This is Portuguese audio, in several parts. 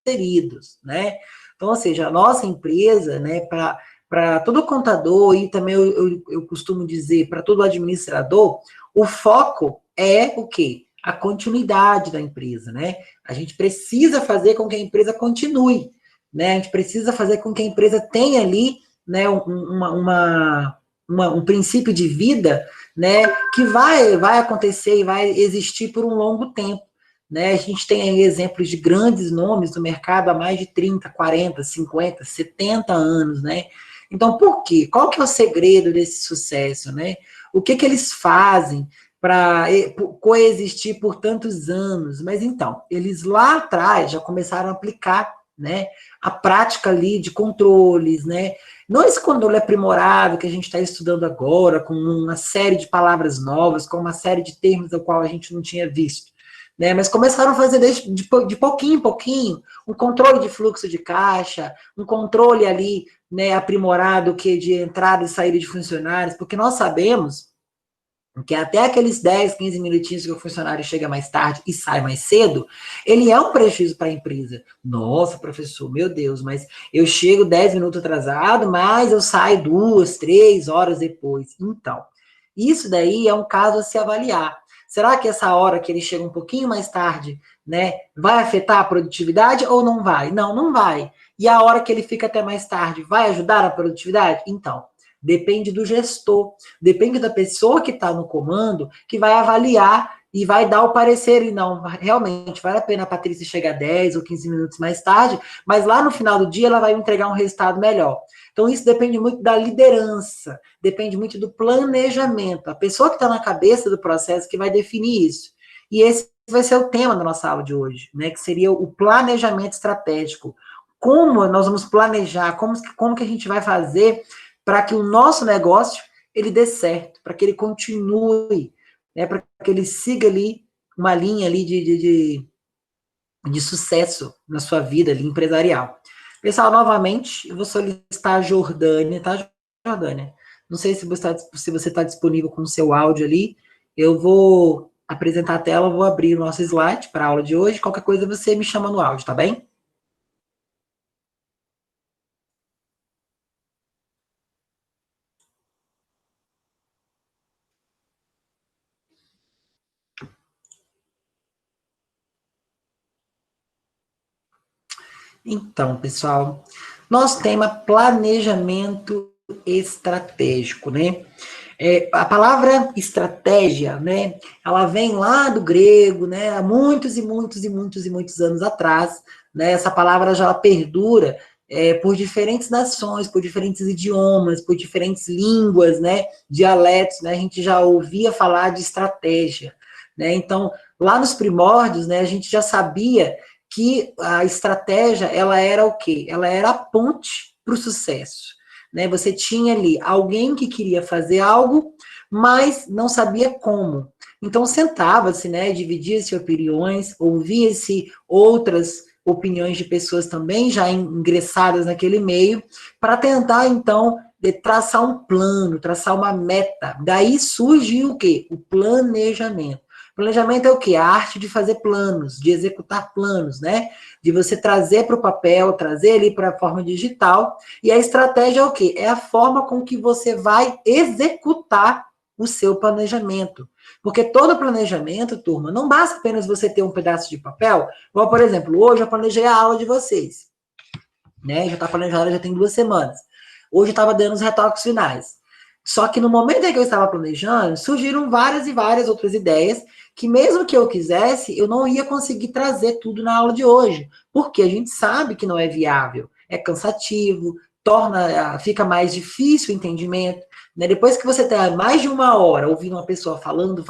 inseridos, né? Então, ou seja, a nossa empresa, né, para todo contador, e também eu costumo dizer para todo administrador, o foco é o quê? A continuidade da empresa, né? A gente precisa fazer com que a empresa continue, né? A gente precisa fazer com que a empresa tenha ali, né, um princípio de vida, né, que vai acontecer e vai existir por um longo tempo. Né? A gente tem aí exemplos de grandes nomes do mercado há mais de 30, 40, 50, 70 anos, né? Então, por quê? Qual que é o segredo desse sucesso, né? O que eles fazem para coexistir por tantos anos? Mas então, eles lá atrás já começaram a aplicar, né, a prática ali de controles, né? Não esse controle aprimorado que a gente está estudando agora, com uma série de palavras novas, com uma série de termos do qual a gente não tinha visto. Né, mas começaram a fazer de pouquinho em pouquinho, um controle de fluxo de caixa, um controle ali, né, aprimorado que de entrada e saída de funcionários, porque nós sabemos que até aqueles 10, 15 minutinhos que o funcionário chega mais tarde e sai mais cedo, ele é um prejuízo para a empresa. Nossa, professor, meu Deus, mas eu chego 10 minutos atrasado, mas eu saio 2, 3 horas depois. Então, isso daí é um caso a se avaliar. Será que essa hora que ele chega um pouquinho mais tarde, né, vai afetar a produtividade ou não vai? Não, não vai. E a hora que ele fica até mais tarde, vai ajudar a produtividade? Então, depende do gestor, depende da pessoa que está no comando, que vai avaliar e vai dar o parecer, e não, realmente, vale a pena a Patrícia chegar 10 ou 15 minutos mais tarde, mas lá no final do dia ela vai entregar um resultado melhor. Então, isso depende muito da liderança, depende muito do planejamento. A pessoa que está na cabeça do processo que vai definir isso. E esse vai ser o tema da nossa aula de hoje, né? Que seria o planejamento estratégico. Como nós vamos planejar, como que a gente vai fazer para que o nosso negócio ele dê certo, para que ele continue, né? Para que ele siga ali uma linha ali de sucesso na sua vida ali, empresarial. Pessoal, novamente, eu vou solicitar a Jordânia, tá, Jordânia? Não sei se você está disponível com o seu áudio ali. Eu vou apresentar a tela, vou abrir o nosso slide para a aula de hoje. Qualquer coisa você me chama no áudio, tá bem? Então, pessoal, nosso tema planejamento estratégico, né? A palavra estratégia, né, ela vem lá do grego, né, há muitos e muitos e muitos e muitos anos atrás, né, essa palavra já perdura por diferentes nações, por diferentes idiomas, por diferentes línguas, né, dialetos, né, a gente já ouvia falar de estratégia, né, então, lá nos primórdios, né, a gente já sabia que a estratégia, ela era o quê? Ela era a ponte para o sucesso. Né? Você tinha ali alguém que queria fazer algo, mas não sabia como. Então, sentava-se, né, dividia-se opiniões, ouvia-se outras opiniões de pessoas também já ingressadas naquele meio, para tentar, então, traçar um plano, traçar uma meta. Daí surge o quê? O planejamento. Planejamento é o quê? A arte de fazer planos, de executar planos, né? De você trazer para o papel, trazer ali para a forma digital. E a estratégia é o quê? É a forma com que você vai executar o seu planejamento. Porque todo planejamento, turma, não basta apenas você ter um pedaço de papel. Igual, por exemplo, hoje eu planejei a aula de vocês. Né? Já está planejada, já tem 2 semanas. Hoje eu estava dando os retoques finais. Só que no momento em que eu estava planejando, surgiram várias e várias outras ideias que mesmo que eu quisesse, eu não ia conseguir trazer tudo na aula de hoje, porque a gente sabe que não é viável, é cansativo, fica mais difícil o entendimento, né? Depois que você tem mais de 1 hora ouvindo uma pessoa falando,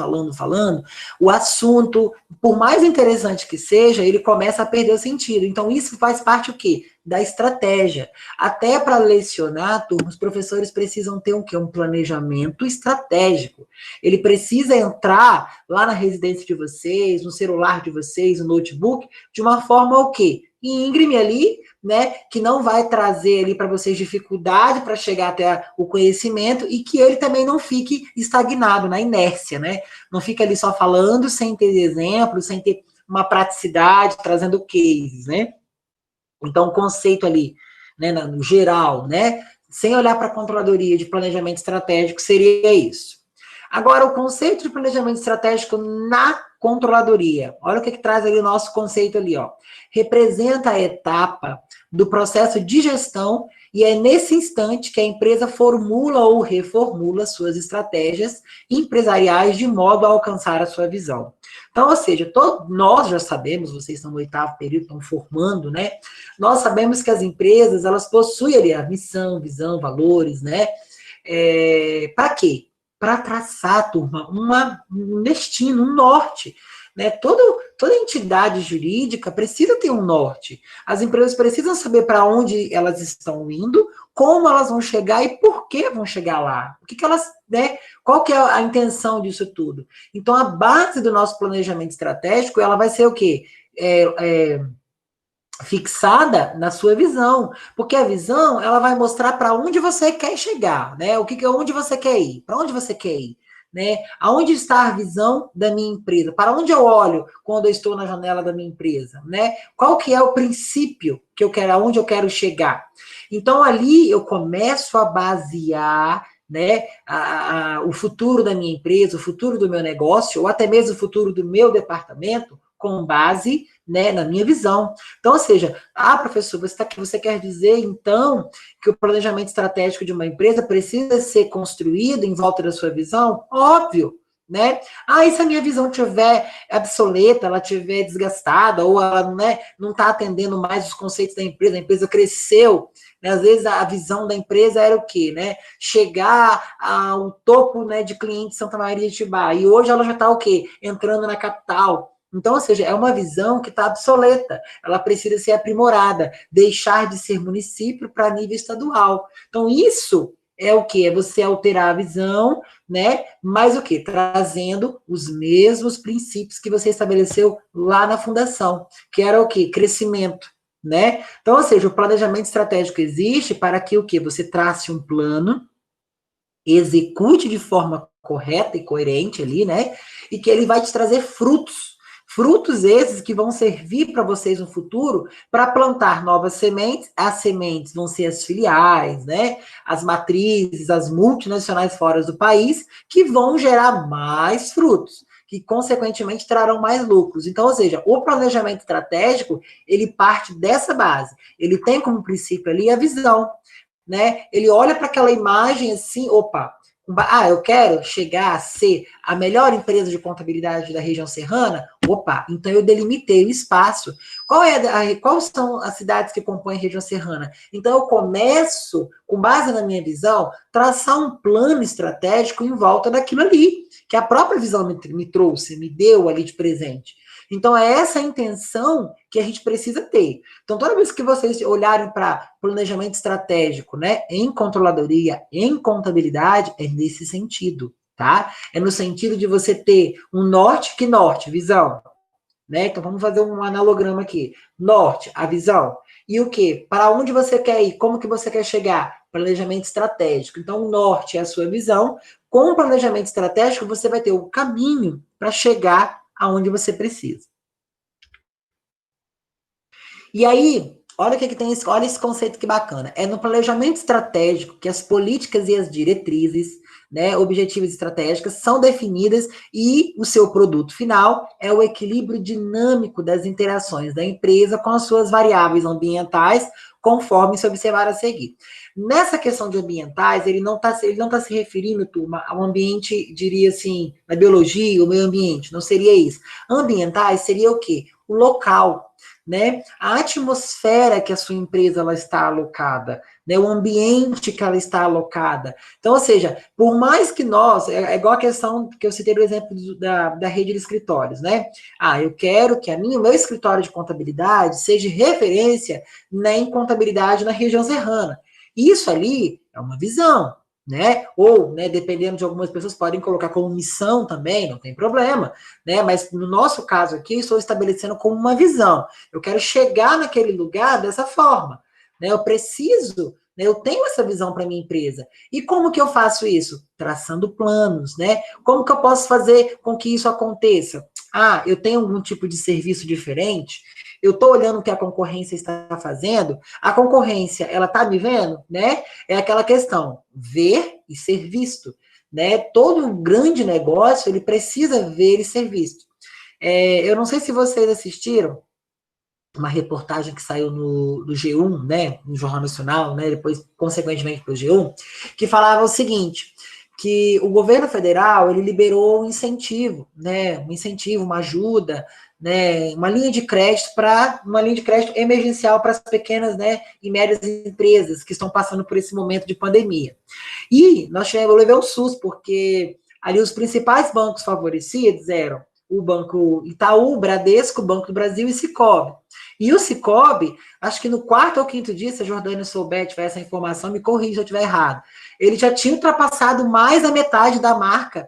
o assunto, por mais interessante que seja, ele começa a perder o sentido. Então, isso faz parte o quê? Da estratégia. Até para lecionar, turma, os professores precisam ter o quê? Um planejamento estratégico. Ele precisa entrar lá na residência de vocês, no celular de vocês, no notebook, de uma forma o quê? Íngreme ali, né, que não vai trazer ali para vocês dificuldade para chegar até o conhecimento e que ele também não fique estagnado na inércia, né? Não fica ali só falando sem ter exemplos, sem ter uma praticidade, trazendo cases, né? Então, o conceito ali, né, no geral, né, sem olhar para a controladoria de planejamento estratégico, seria isso. Agora, o conceito de planejamento estratégico na controladoria. Olha o que traz ali o nosso conceito ali, ó. Representa a etapa do processo de gestão e é nesse instante que a empresa formula ou reformula suas estratégias empresariais de modo a alcançar a sua visão. Então, ou seja, nós já sabemos, vocês estão no 8º período, estão formando, né? Nós sabemos que as empresas, elas possuem ali a missão, visão, valores, né? Para quê? Para traçar, turma, um destino, um norte. Né? Toda entidade jurídica precisa ter um norte. As empresas precisam saber para onde elas estão indo, como elas vão chegar e por que vão chegar lá. O que elas, né? Qual que é a intenção disso tudo? Então, a base do nosso planejamento estratégico, ela vai ser o quê? Fixada na sua visão, porque a visão ela vai mostrar para onde você quer chegar, né? Onde você quer ir, para onde você quer ir, né? Aonde está a visão da minha empresa? Para onde eu olho quando eu estou na janela da minha empresa, né? Qual que é o princípio que eu quero, aonde eu quero chegar? Então ali eu começo a basear, né, o futuro da minha empresa, o futuro do meu negócio, ou até mesmo o futuro do meu departamento, com base, né, na minha visão. Então, ou seja, professor, você quer dizer, então, que o planejamento estratégico de uma empresa precisa ser construído em volta da sua visão? Óbvio, né? E se a minha visão estiver obsoleta, ela estiver desgastada, ou ela, né, não está atendendo mais os conceitos da empresa, a empresa cresceu, né? Às vezes a visão da empresa era o quê, né? Chegar ao topo, né, de clientes de Santa Maria de Itibá, e hoje ela já está o quê? Entrando na capital. Então, ou seja, é uma visão que está obsoleta, ela precisa ser aprimorada, deixar de ser município para nível estadual. Então, isso é o que? É você alterar a visão, né? Mas o que? Trazendo os mesmos princípios que você estabeleceu lá na fundação, que era o que? Crescimento, né? Então, ou seja, o planejamento estratégico existe para que o que? Você trace um plano, execute de forma correta e coerente ali, né? E que ele vai te trazer frutos. Frutos esses que vão servir para vocês no futuro para plantar novas sementes. As sementes vão ser as filiais, né? As matrizes, as multinacionais fora do país, que vão gerar mais frutos, que consequentemente trarão mais lucros. Então, ou seja, o planejamento estratégico, ele parte dessa base. Ele tem como princípio ali a visão, né? Ele olha para aquela imagem assim, opa, eu quero chegar a ser a melhor empresa de contabilidade da região serrana, opa, então eu delimitei o espaço. Quais são as cidades que compõem a região serrana? Então eu começo, com base na minha visão, traçar um plano estratégico em volta daquilo ali, que a própria visão me trouxe, me deu ali de presente. Então, é essa a intenção que a gente precisa ter. Então, toda vez que vocês olharem para planejamento estratégico, né, em controladoria, em contabilidade, é nesse sentido, tá? É no sentido de você ter um norte, que norte? Visão, né? Então, vamos fazer um analograma aqui. Norte, a visão. E o quê? Para onde você quer ir? Como que você quer chegar? Planejamento estratégico. Então, o norte é a sua visão. Com o planejamento estratégico, você vai ter o caminho para chegar aonde você precisa. E aí, olha o que tem, olha esse conceito que bacana. É no planejamento estratégico que as políticas e as diretrizes, né, objetivos estratégicos são definidas e o seu produto final é o equilíbrio dinâmico das interações da empresa com as suas variáveis ambientais, conforme se observar a seguir. Nessa questão de ambientais, ele não está se referindo, turma, ao ambiente, diria assim, na biologia, o meio ambiente, não seria isso. Ambientais seria o quê? O local, né? A atmosfera que a sua empresa ela está alocada, né? O ambiente que ela está alocada. Então, ou seja, por mais que nós, é igual a questão que eu citei do exemplo da rede de escritórios, né? Eu quero que o meu escritório de contabilidade seja referência, né, em contabilidade na região serrana. Isso ali é uma visão, né? Ou, né, dependendo de algumas pessoas, podem colocar como missão também, não tem problema, né? Mas no nosso caso aqui, eu estou estabelecendo como uma visão. Eu quero chegar naquele lugar dessa forma, né? Eu preciso, né, eu tenho essa visão para minha empresa. E como que eu faço isso? Traçando planos, né? Como que eu posso fazer com que isso aconteça? Ah, eu tenho algum tipo de serviço diferente? Eu estou olhando o que a concorrência está fazendo, a concorrência, ela está me vendo, né? É aquela questão, ver e ser visto, né? Todo grande negócio, ele precisa ver e ser visto. Eu não sei se vocês assistiram uma reportagem que saiu no G1, né, no Jornal Nacional, né, depois, consequentemente, para o G1, que falava o seguinte, que o governo federal, ele liberou um incentivo, né, uma ajuda, né, uma linha de crédito emergencial para as pequenas, né, e médias empresas que estão passando por esse momento de pandemia. E eu levei um susto, porque ali os principais bancos favorecidos eram o Banco Itaú, o Bradesco, o Banco do Brasil e Sicoob. E o Sicoob, acho que no quarto ou quinto dia, se a Jordânia souber, tiver essa informação, me corrija se eu estiver errado. Ele já tinha ultrapassado mais a metade da marca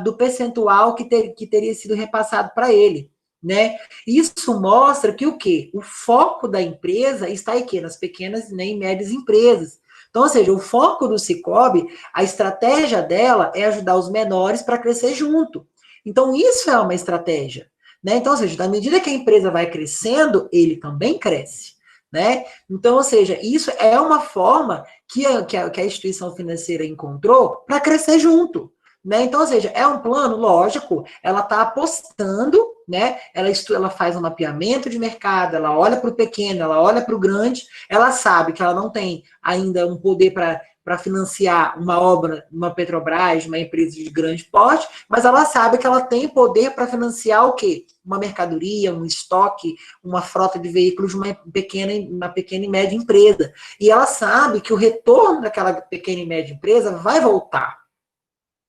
do percentual que teria sido repassado para ele, né? Isso mostra que o quê? O foco da empresa está aqui nas pequenas e médias empresas. Então, ou seja, o foco do Sicoob, a estratégia dela é ajudar os menores para crescer junto. Então, isso é uma estratégia. Né? Então, ou seja, na medida que a empresa vai crescendo, ele também cresce. Né? Então, ou seja, isso é uma forma que a instituição financeira encontrou para crescer junto. Né? Então, ou seja, é um plano, lógico, ela está apostando, né? Ela faz um mapeamento de mercado, ela olha para o pequeno, ela olha para o grande, ela sabe que ela não tem ainda um poder para financiar uma obra, uma Petrobras, uma empresa de grande porte, mas ela sabe que ela tem poder para financiar o quê? Uma mercadoria, um estoque, uma frota de veículos de uma pequena e média empresa. E ela sabe que o retorno daquela pequena e média empresa vai voltar.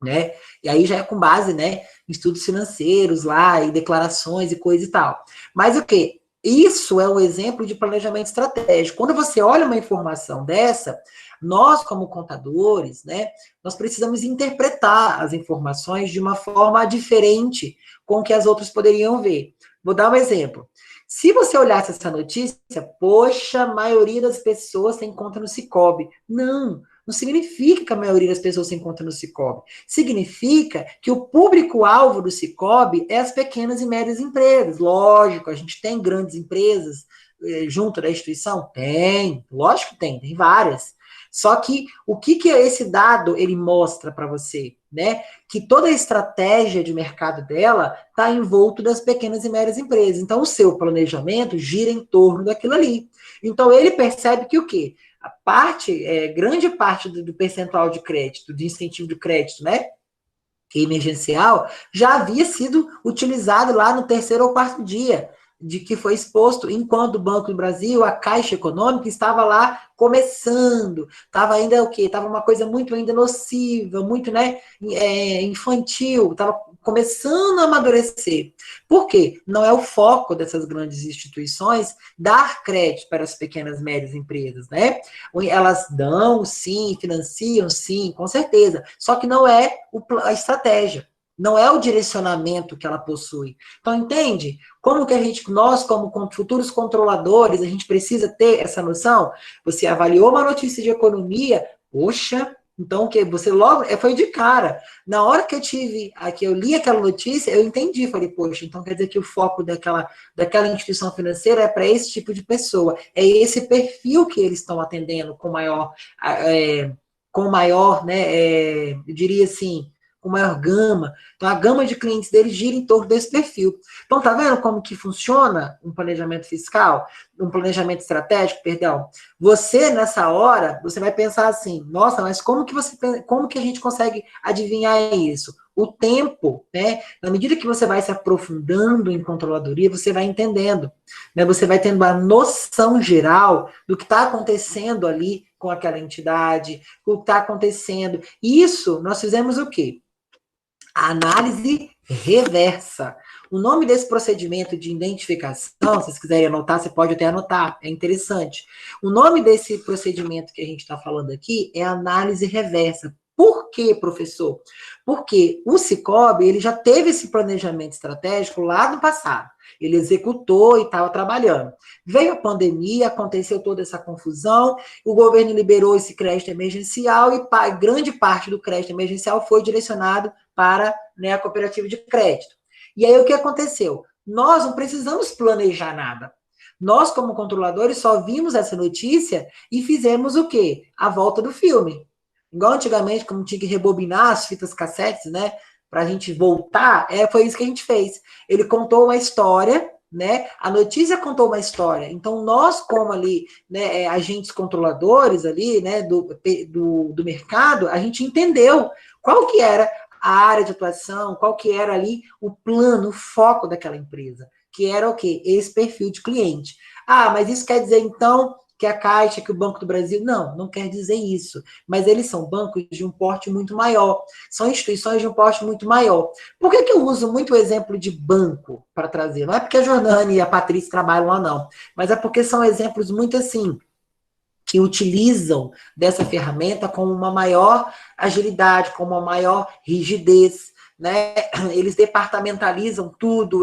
Né? E aí já é com base, né, em estudos financeiros lá, e declarações e coisa e tal. Mas o quê? Isso é um exemplo de planejamento estratégico. Quando você olha uma informação dessa, nós, como contadores, né, nós precisamos interpretar as informações de uma forma diferente com que as outras poderiam ver. Vou dar um exemplo. Se você olhasse essa notícia, poxa, a maioria das pessoas tem conta no Sicoob. Não significa que a maioria das pessoas se encontra no Sicoob. Significa que o público-alvo do Sicoob é as pequenas e médias empresas. Lógico, a gente tem grandes empresas junto da instituição? Tem, lógico que tem várias. Só que o que esse dado ele mostra para você? Né? Que toda a estratégia de mercado dela está envolto das pequenas e médias empresas. Então, o seu planejamento gira em torno daquilo ali. Então, ele percebe que o quê? Grande parte do percentual de crédito, de incentivo de crédito, né, emergencial, já havia sido utilizado lá no terceiro ou quarto dia, de que foi exposto, enquanto o Banco do Brasil, a Caixa Econômica, estava lá começando, estava ainda o quê? Estava uma coisa muito ainda nociva, muito, né, infantil, estava começando a amadurecer. Por quê? Não é o foco dessas grandes instituições dar crédito para as pequenas e médias empresas, né? Elas dão, sim, financiam, sim, com certeza, só que não é a estratégia. Não é o direcionamento que ela possui. Então, entende? Como que nós, como futuros controladores, a gente precisa ter essa noção? Você avaliou uma notícia de economia, poxa, então que você logo foi de cara. Na hora que eu li aquela notícia, eu entendi, falei, poxa, então quer dizer que o foco daquela instituição financeira é para esse tipo de pessoa, é esse perfil que eles estão atendendo com maior, né, eu diria assim, com maior gama. Então, a gama de clientes deles gira em torno desse perfil. Então, tá vendo como que funciona um planejamento fiscal? Um planejamento estratégico, perdão. Você, nessa hora, você vai pensar assim, nossa, mas como que a gente consegue adivinhar isso? O tempo, né? Na medida que você vai se aprofundando em controladoria, você vai entendendo, né? Você vai tendo a noção geral do que está acontecendo ali com aquela entidade, o que está acontecendo. Isso, nós fizemos o quê? A análise reversa. O nome desse procedimento de identificação, se vocês quiserem anotar, você pode até anotar, é interessante. O nome desse procedimento que a gente está falando aqui é análise reversa. Por quê, professor? Porque o Sicoob, ele já teve esse planejamento estratégico lá no passado. Ele executou e estava trabalhando. Veio a pandemia, aconteceu toda essa confusão, o governo liberou esse crédito emergencial e grande parte do crédito emergencial foi direcionado para, né, a cooperativa de crédito. E aí, o que aconteceu? Nós não precisamos planejar nada. Nós, como controladores, só vimos essa notícia e fizemos o quê? A volta do filme. Igual antigamente, como tinha que rebobinar as fitas cassetes, né? Para a gente voltar, foi isso que a gente fez. Ele contou uma história, né? A notícia contou uma história. Então, nós, como ali, né, agentes controladores ali, né, do mercado, a gente entendeu qual que era a área de atuação, qual que era ali o plano, o foco daquela empresa, que era o quê? Esse perfil de cliente. Ah, mas isso quer dizer, então, que a Caixa, que o Banco do Brasil... Não, não quer dizer isso. Mas eles são bancos de um porte muito maior. São instituições de um porte muito maior. Por que eu uso muito o exemplo de banco para trazer? Não é porque a Jordane e a Patrícia trabalham lá, não. Mas é porque são exemplos muito assim, que utilizam dessa ferramenta com uma maior agilidade, com uma maior rigidez, né? Eles departamentalizam tudo,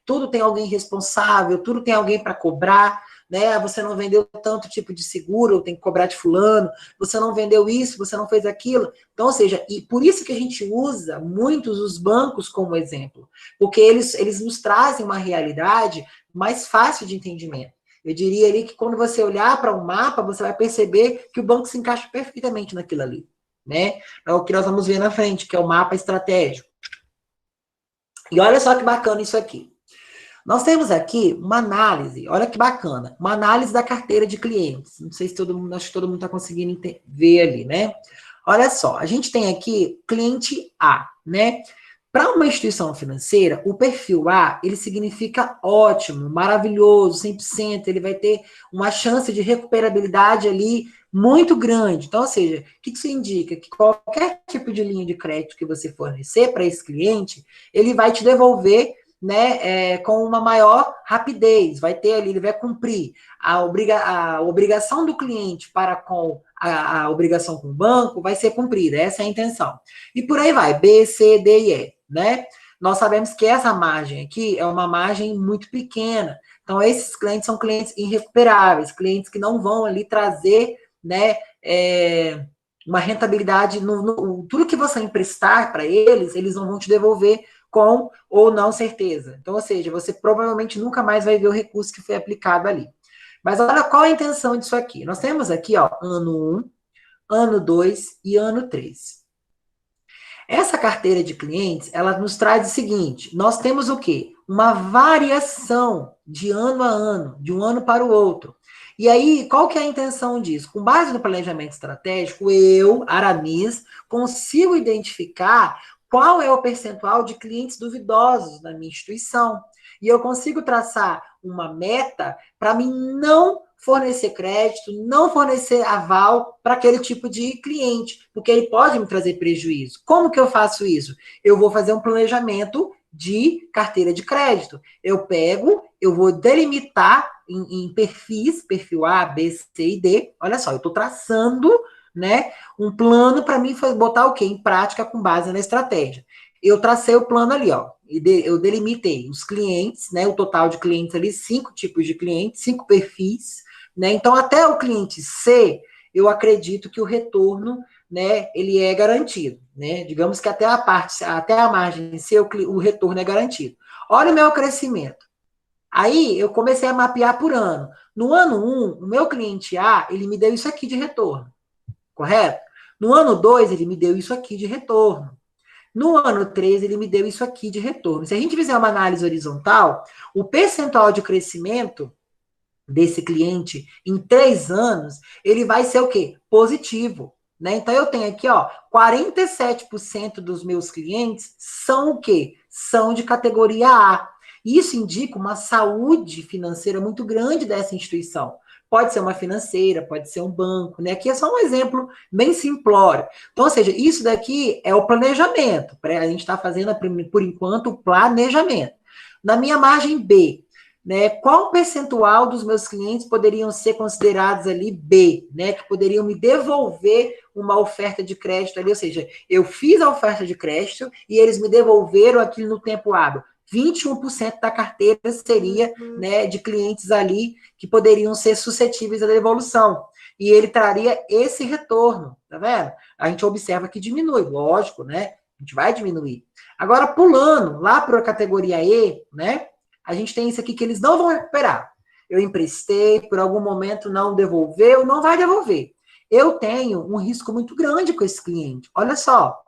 tudo tem alguém responsável, tudo tem alguém para cobrar, né? Você não vendeu tanto tipo de seguro, tem que cobrar de fulano, você não vendeu isso, você não fez aquilo. Então, ou seja, e por isso que a gente usa muitos os bancos como exemplo, porque eles nos trazem uma realidade mais fácil de entendimento. Eu diria ali que quando você olhar para um mapa, você vai perceber que o banco se encaixa perfeitamente naquilo ali, né? É o que nós vamos ver na frente, que é o mapa estratégico. E olha só que bacana isso aqui. Nós temos aqui uma análise, olha que bacana, uma análise da carteira de clientes. Não sei se todo mundo, acho que todo mundo está conseguindo ver ali, né? Olha só, a gente tem aqui cliente A, né? Para uma instituição financeira, o perfil A, ele significa ótimo, maravilhoso, 100%, ele vai ter uma chance de recuperabilidade ali muito grande. Então, ou seja, o que isso indica? Que qualquer tipo de linha de crédito que você fornecer para esse cliente, ele vai te devolver, né, com uma maior rapidez, vai ter ali, ele vai cumprir a obrigação do cliente para com a obrigação com o banco, vai ser cumprida, essa é a intenção. E por aí vai, B, C, D e E, né? Nós sabemos que essa margem aqui é uma margem muito pequena, então esses clientes são clientes irrecuperáveis, clientes que não vão ali trazer, né, uma rentabilidade, tudo que você emprestar para eles não vão te devolver com ou não certeza. Então, ou seja, você provavelmente nunca mais vai ver o recurso que foi aplicado ali. Mas olha qual a intenção disso aqui. Nós temos aqui, ó, ano 1, ano 2 e ano 3. Essa carteira de clientes, ela nos traz o seguinte, nós temos o quê? Uma variação de ano a ano, de um ano para o outro. E aí, qual que é a intenção disso? Com base no planejamento estratégico, eu, Aramis, consigo identificar qual é o percentual de clientes duvidosos na minha instituição. E eu consigo traçar uma meta para mim não fornecer crédito, não fornecer aval para aquele tipo de cliente, porque ele pode me trazer prejuízo. Como que eu faço isso? Eu vou fazer um planejamento de carteira de crédito. Eu vou delimitar em perfis, perfil A, B, C e D. Olha só, eu estou traçando, né, um plano para mim botar o quê? Em prática com base na estratégia. Eu tracei o plano ali, ó. Eu delimitei os clientes, né? O total de clientes ali, 5 tipos de clientes, 5 perfis, né? Então, até o cliente C, eu acredito que o retorno, né, ele é garantido, né? Digamos que até a margem C, o retorno é garantido. Olha o meu crescimento. Aí, eu comecei a mapear por ano. No ano 1, o meu cliente A, ele me deu isso aqui de retorno, correto? No ano 2, ele me deu isso aqui de retorno. No ano 3, ele me deu isso aqui de retorno. Se a gente fizer uma análise horizontal, o percentual de crescimento desse cliente em 3 anos, ele vai ser o quê? Positivo. Né? Então, eu tenho aqui, ó, 47% dos meus clientes são o quê? São de categoria A. Isso indica uma saúde financeira muito grande dessa instituição. Pode ser uma financeira, pode ser um banco, né? Aqui é só um exemplo bem simplório. Então, ou seja, isso daqui é o planejamento. A gente está fazendo, por enquanto, o planejamento. Na minha margem B, né, qual percentual dos meus clientes poderiam ser considerados ali B, né, que poderiam me devolver uma oferta de crédito ali, ou seja, eu fiz a oferta de crédito e eles me devolveram aquilo no tempo hábil. 21% da carteira seria, né, de clientes ali que poderiam ser suscetíveis à devolução. E ele traria esse retorno, tá vendo? A gente observa que diminui, lógico, né? gente vai diminuir. Agora, pulando lá para a categoria E, né? A gente tem isso aqui que eles não vão recuperar. Eu emprestei, por algum momento não devolveu, não vai devolver. Eu tenho um risco muito grande com esse cliente. Olha só,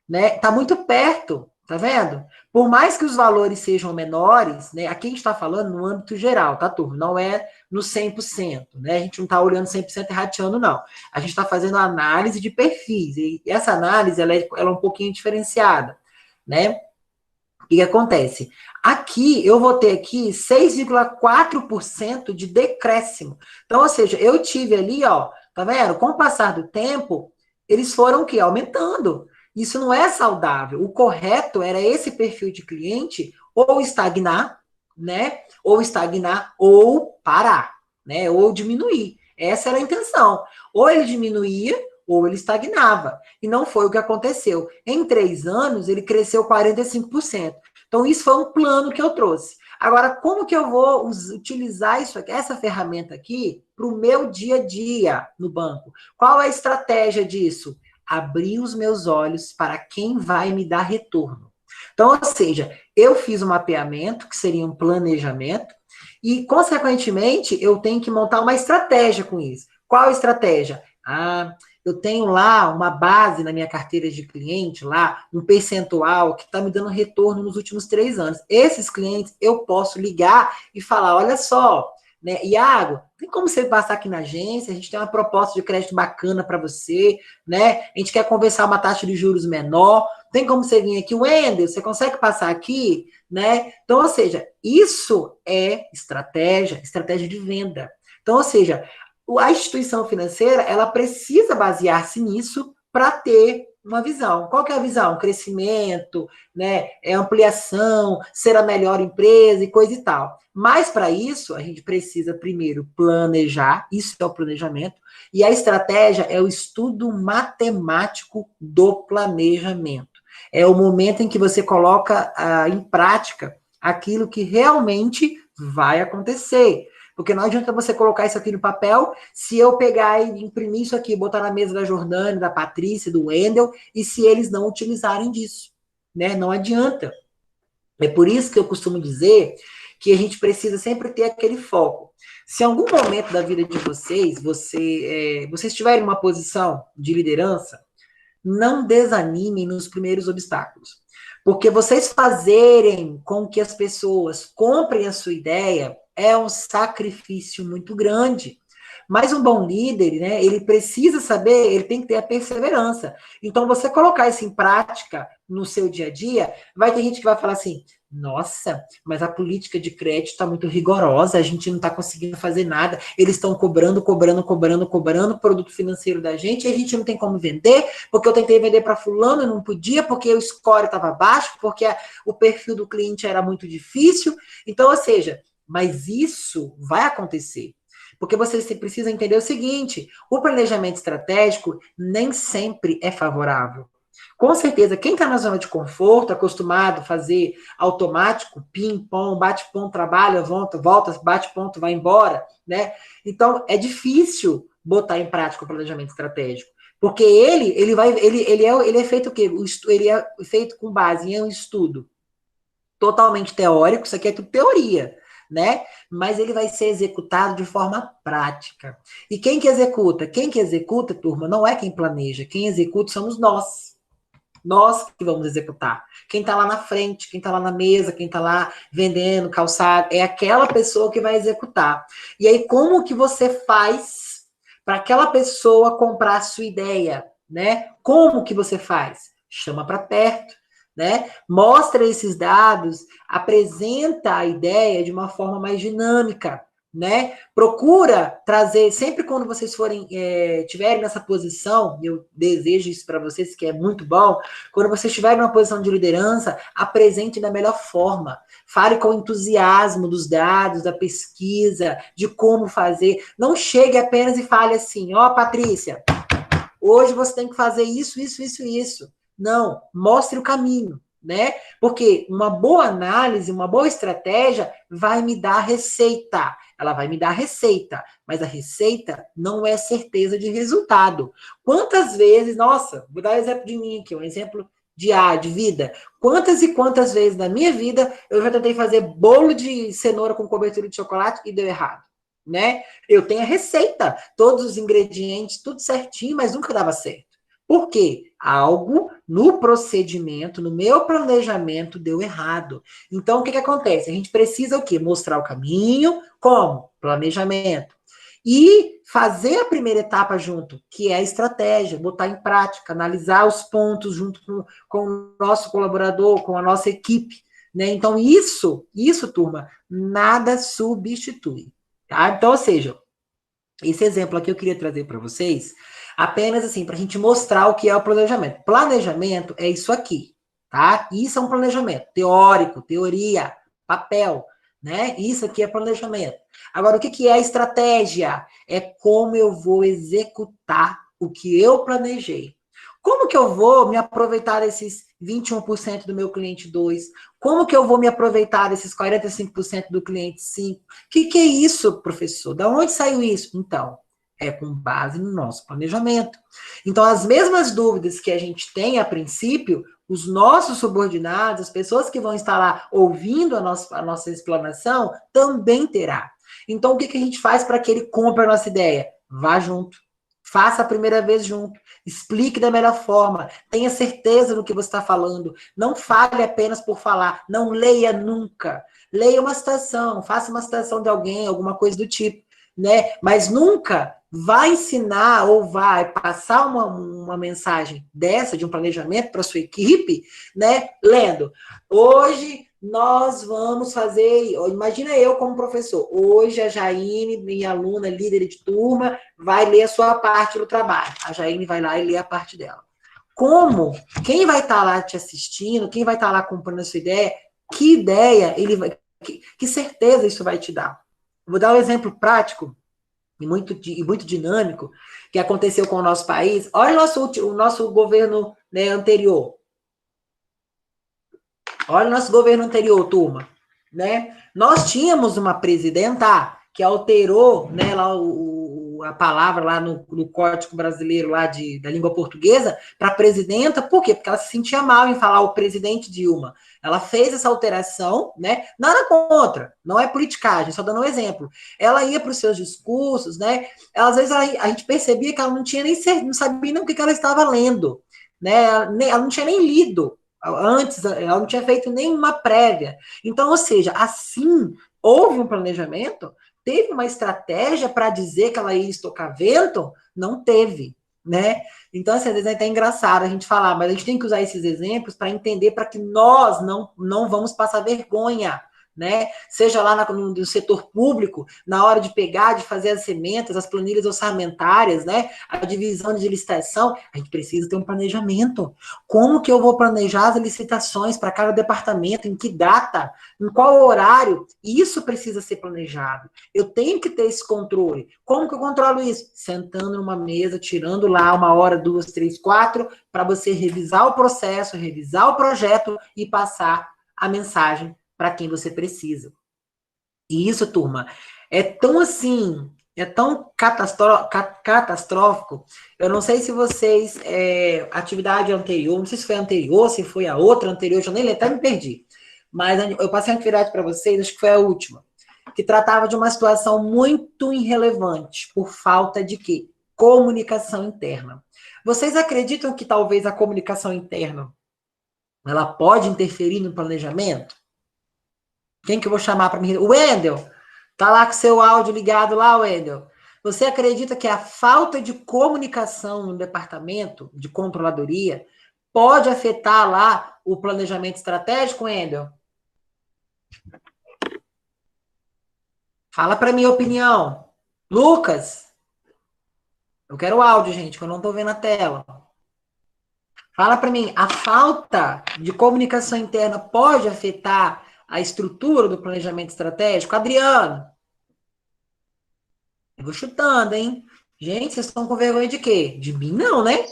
né? Tá muito perto, tá vendo? Por mais que os valores sejam menores, né? Aqui a gente está falando no âmbito geral, tá, turma? Não é no 100%, né? A gente não está olhando 100% e rateando, não. A gente está fazendo análise de perfis, e essa análise, ela é um pouquinho diferenciada, né? O que acontece? Aqui, eu vou ter aqui 6,4% de decréscimo. Então, ou seja, eu tive ali, ó, tá vendo? Com o passar do tempo, eles foram o quê? Aumentando. Isso não é saudável. O correto era esse perfil de cliente ou estagnar, né? Ou estagnar ou parar, né? Ou diminuir. Essa era a intenção. Ou ele diminuía ou ele estagnava. E não foi o que aconteceu. Em 3 anos, ele cresceu 45%. Então, isso foi um plano que eu trouxe. Agora, como que eu vou utilizar isso aqui, essa ferramenta aqui para o meu dia a dia no banco? Qual é a estratégia disso? Abrir os meus olhos para quem vai me dar retorno. Então, ou seja, eu fiz um mapeamento, que seria um planejamento, e, consequentemente, eu tenho que montar uma estratégia com isso. Qual a estratégia? Eu tenho lá uma base na minha carteira de cliente, lá, um percentual que está me dando retorno nos últimos 3 anos. Esses clientes eu posso ligar e falar: olha só, né, Iago, tem como você passar aqui na agência? A gente tem uma proposta de crédito bacana para você, né? A gente quer conversar uma taxa de juros menor. Tem como você vir aqui, Wendel? Você consegue passar aqui, né? Então, ou seja, isso é estratégia de venda. Então, ou seja, a instituição financeira, ela precisa basear-se nisso para ter uma visão. Qual que é a visão? Crescimento, né? Ampliação, ser a melhor empresa e coisa e tal. Mas para isso, a gente precisa primeiro planejar, isso é o planejamento, e a estratégia é o estudo matemático do planejamento. É o momento em que você coloca em prática aquilo que realmente vai acontecer. Porque não adianta você colocar isso aqui no papel, se eu pegar e imprimir isso aqui, botar na mesa da Jordânia, da Patrícia, do Wendel, e se eles não utilizarem disso, né? Não adianta. É por isso que eu costumo dizer que a gente precisa sempre ter aquele foco. Se em algum momento da vida de vocês, vocês tiverem uma posição de liderança, não desanimem nos primeiros obstáculos. Porque vocês fazerem com que as pessoas comprem a sua ideia é um sacrifício muito grande. Mas um bom líder, né, ele precisa saber, ele tem que ter a perseverança. Então, você colocar isso em prática no seu dia a dia, vai ter gente que vai falar assim: nossa, mas a política de crédito está muito rigorosa, a gente não está conseguindo fazer nada, eles estão cobrando o produto financeiro da gente, e a gente não tem como vender, porque eu tentei vender para fulano e não podia, porque o score estava baixo, porque o perfil do cliente era muito difícil. Então, ou seja, mas isso vai acontecer. Porque você precisa entender o seguinte: o planejamento estratégico nem sempre é favorável. Com certeza, quem está na zona de conforto, acostumado a fazer automático, pim-pom, bate-ponto, trabalha, volta, bate-ponto, vai embora, né? Então, é difícil botar em prática o planejamento estratégico. Porque ele é feito o quê? Ele é feito com base em um estudo totalmente teórico, isso aqui é tudo teoria, né? Mas ele vai ser executado de forma prática. E quem que executa? Quem que executa, turma, não é quem planeja. Quem executa somos nós. Nós que vamos executar. Quem está lá na frente, quem está lá na mesa, quem está lá vendendo, calçado, é aquela pessoa que vai executar. E aí, como que você faz para aquela pessoa comprar a sua ideia, né? Como que você faz? Chama para perto, né? Mostra esses dados, apresenta a ideia de uma forma mais dinâmica, né? Procura trazer, sempre quando vocês forem, tiverem nessa posição, eu desejo isso para vocês, que é muito bom, quando vocês estiverem numa posição de liderança, apresente da melhor forma. Fale com entusiasmo dos dados, da pesquisa, de como fazer. Não chegue apenas e fale assim: ó, Patrícia, hoje você tem que fazer isso, isso, isso, isso. Não, mostre o caminho, né? Porque uma boa análise, uma boa estratégia vai me dar receita. Ela vai me dar receita, mas a receita não é certeza de resultado. Quantas vezes, nossa, vou dar um exemplo de mim aqui, um exemplo de vida. Quantas e quantas vezes na minha vida eu já tentei fazer bolo de cenoura com cobertura de chocolate e deu errado, né? Eu tenho a receita, todos os ingredientes, tudo certinho, mas nunca dava certo. Por quê? Algo no procedimento, no meu planejamento deu errado. Então, o que acontece? A gente precisa o quê? Mostrar o caminho, como? Planejamento. E fazer a primeira etapa junto, que é a estratégia, botar em prática, analisar os pontos junto com o nosso colaborador, com a nossa equipe, né? Então, isso, turma, nada substitui, tá? Então, ou seja, esse exemplo aqui eu queria trazer para vocês, apenas assim, para a gente mostrar o que é o planejamento. Planejamento é isso aqui, tá? Isso é um planejamento teórico, teoria, papel, né? Isso aqui é planejamento. Agora, o que é a estratégia? É como eu vou executar o que eu planejei. Como que eu vou me aproveitar desses 21% do meu cliente 2? Como que eu vou me aproveitar desses 45% do cliente 5? O que é isso, professor? Da onde saiu isso? Então, é com base no nosso planejamento. Então, as mesmas dúvidas que a gente tem a princípio, os nossos subordinados, as pessoas que vão estar lá ouvindo a nossa explanação, também terá. Então, o que a gente faz para que ele compre a nossa ideia? Vá junto. Faça a primeira vez junto. Explique da melhor forma. Tenha certeza do que você está falando. Não fale apenas por falar. Não leia nunca. Leia uma citação. Faça uma citação de alguém, alguma coisa do tipo, né? Mas nunca vai ensinar ou vai passar uma mensagem dessa, de um planejamento para sua equipe, né? Lendo. Hoje nós vamos fazer, imagina eu como professor, hoje a Jaine, minha aluna, líder de turma, vai ler a sua parte do trabalho. A Jaine vai lá e lê a parte dela. Como? Quem vai estar lá te assistindo, quem vai estar lá comprando a sua ideia, que ideia ele vai, que certeza isso vai te dar? Vou dar um exemplo prático e muito dinâmico que aconteceu com o nosso país. Olha o nosso governo, né, anterior. Olha o nosso governo anterior, turma, né? Nós tínhamos uma presidenta que alterou, né, lá a palavra lá no Código Brasileiro lá da língua portuguesa para presidenta, por quê? Porque ela se sentia mal em falar o presidente Dilma. Ela fez essa alteração, né? Nada contra, não é politicagem, só dando um exemplo. Ela ia para os seus discursos, né? Ela, às vezes a gente percebia que ela não tinha não sabia nem o que ela estava lendo, né? Ela não tinha nem lido. Antes, ela não tinha feito nenhuma prévia. Então, ou seja, assim, houve um planejamento, teve uma estratégia para dizer que ela ia estocar vento? Não teve, né? Então, assim, às vezes é até engraçado a gente falar, mas a gente tem que usar esses exemplos para entender, para que nós não vamos passar vergonha, né? Seja lá no setor público, na hora de pegar, de fazer as sementas, as planilhas orçamentárias, né? A divisão de licitação, a gente precisa ter um planejamento. Como que eu vou planejar as licitações para cada departamento, em que data, em qual horário? Isso precisa ser planejado. Eu tenho que ter esse controle. Como que eu controlo isso? Sentando numa mesa, tirando lá 1 hora, 2, 3, 4, para você revisar o processo, revisar o projeto e passar a mensagem para quem você precisa. E isso, turma, é tão assim, é tão catastrófico. Eu não sei se vocês, atividade anterior, não sei se foi anterior, se foi a outra anterior, eu nem lembro, até me perdi. Mas eu passei uma atividade para vocês, acho que foi a última, que tratava de uma situação muito irrelevante, por falta de quê? Comunicação interna. Vocês acreditam que talvez a comunicação interna ela pode interferir no planejamento? Quem que eu vou chamar para me... O Wendel, tá lá com seu áudio ligado lá, Wendel. Você acredita que a falta de comunicação no departamento de controladoria pode afetar lá o planejamento estratégico, Wendel? Fala para minha opinião. Lucas, eu quero o áudio, gente, que eu não estou vendo a tela. Fala para mim, a falta de comunicação interna pode afetar a estrutura do planejamento estratégico? Adriano, eu vou chutando, hein? Gente, vocês estão com vergonha de quê? De mim, não, né?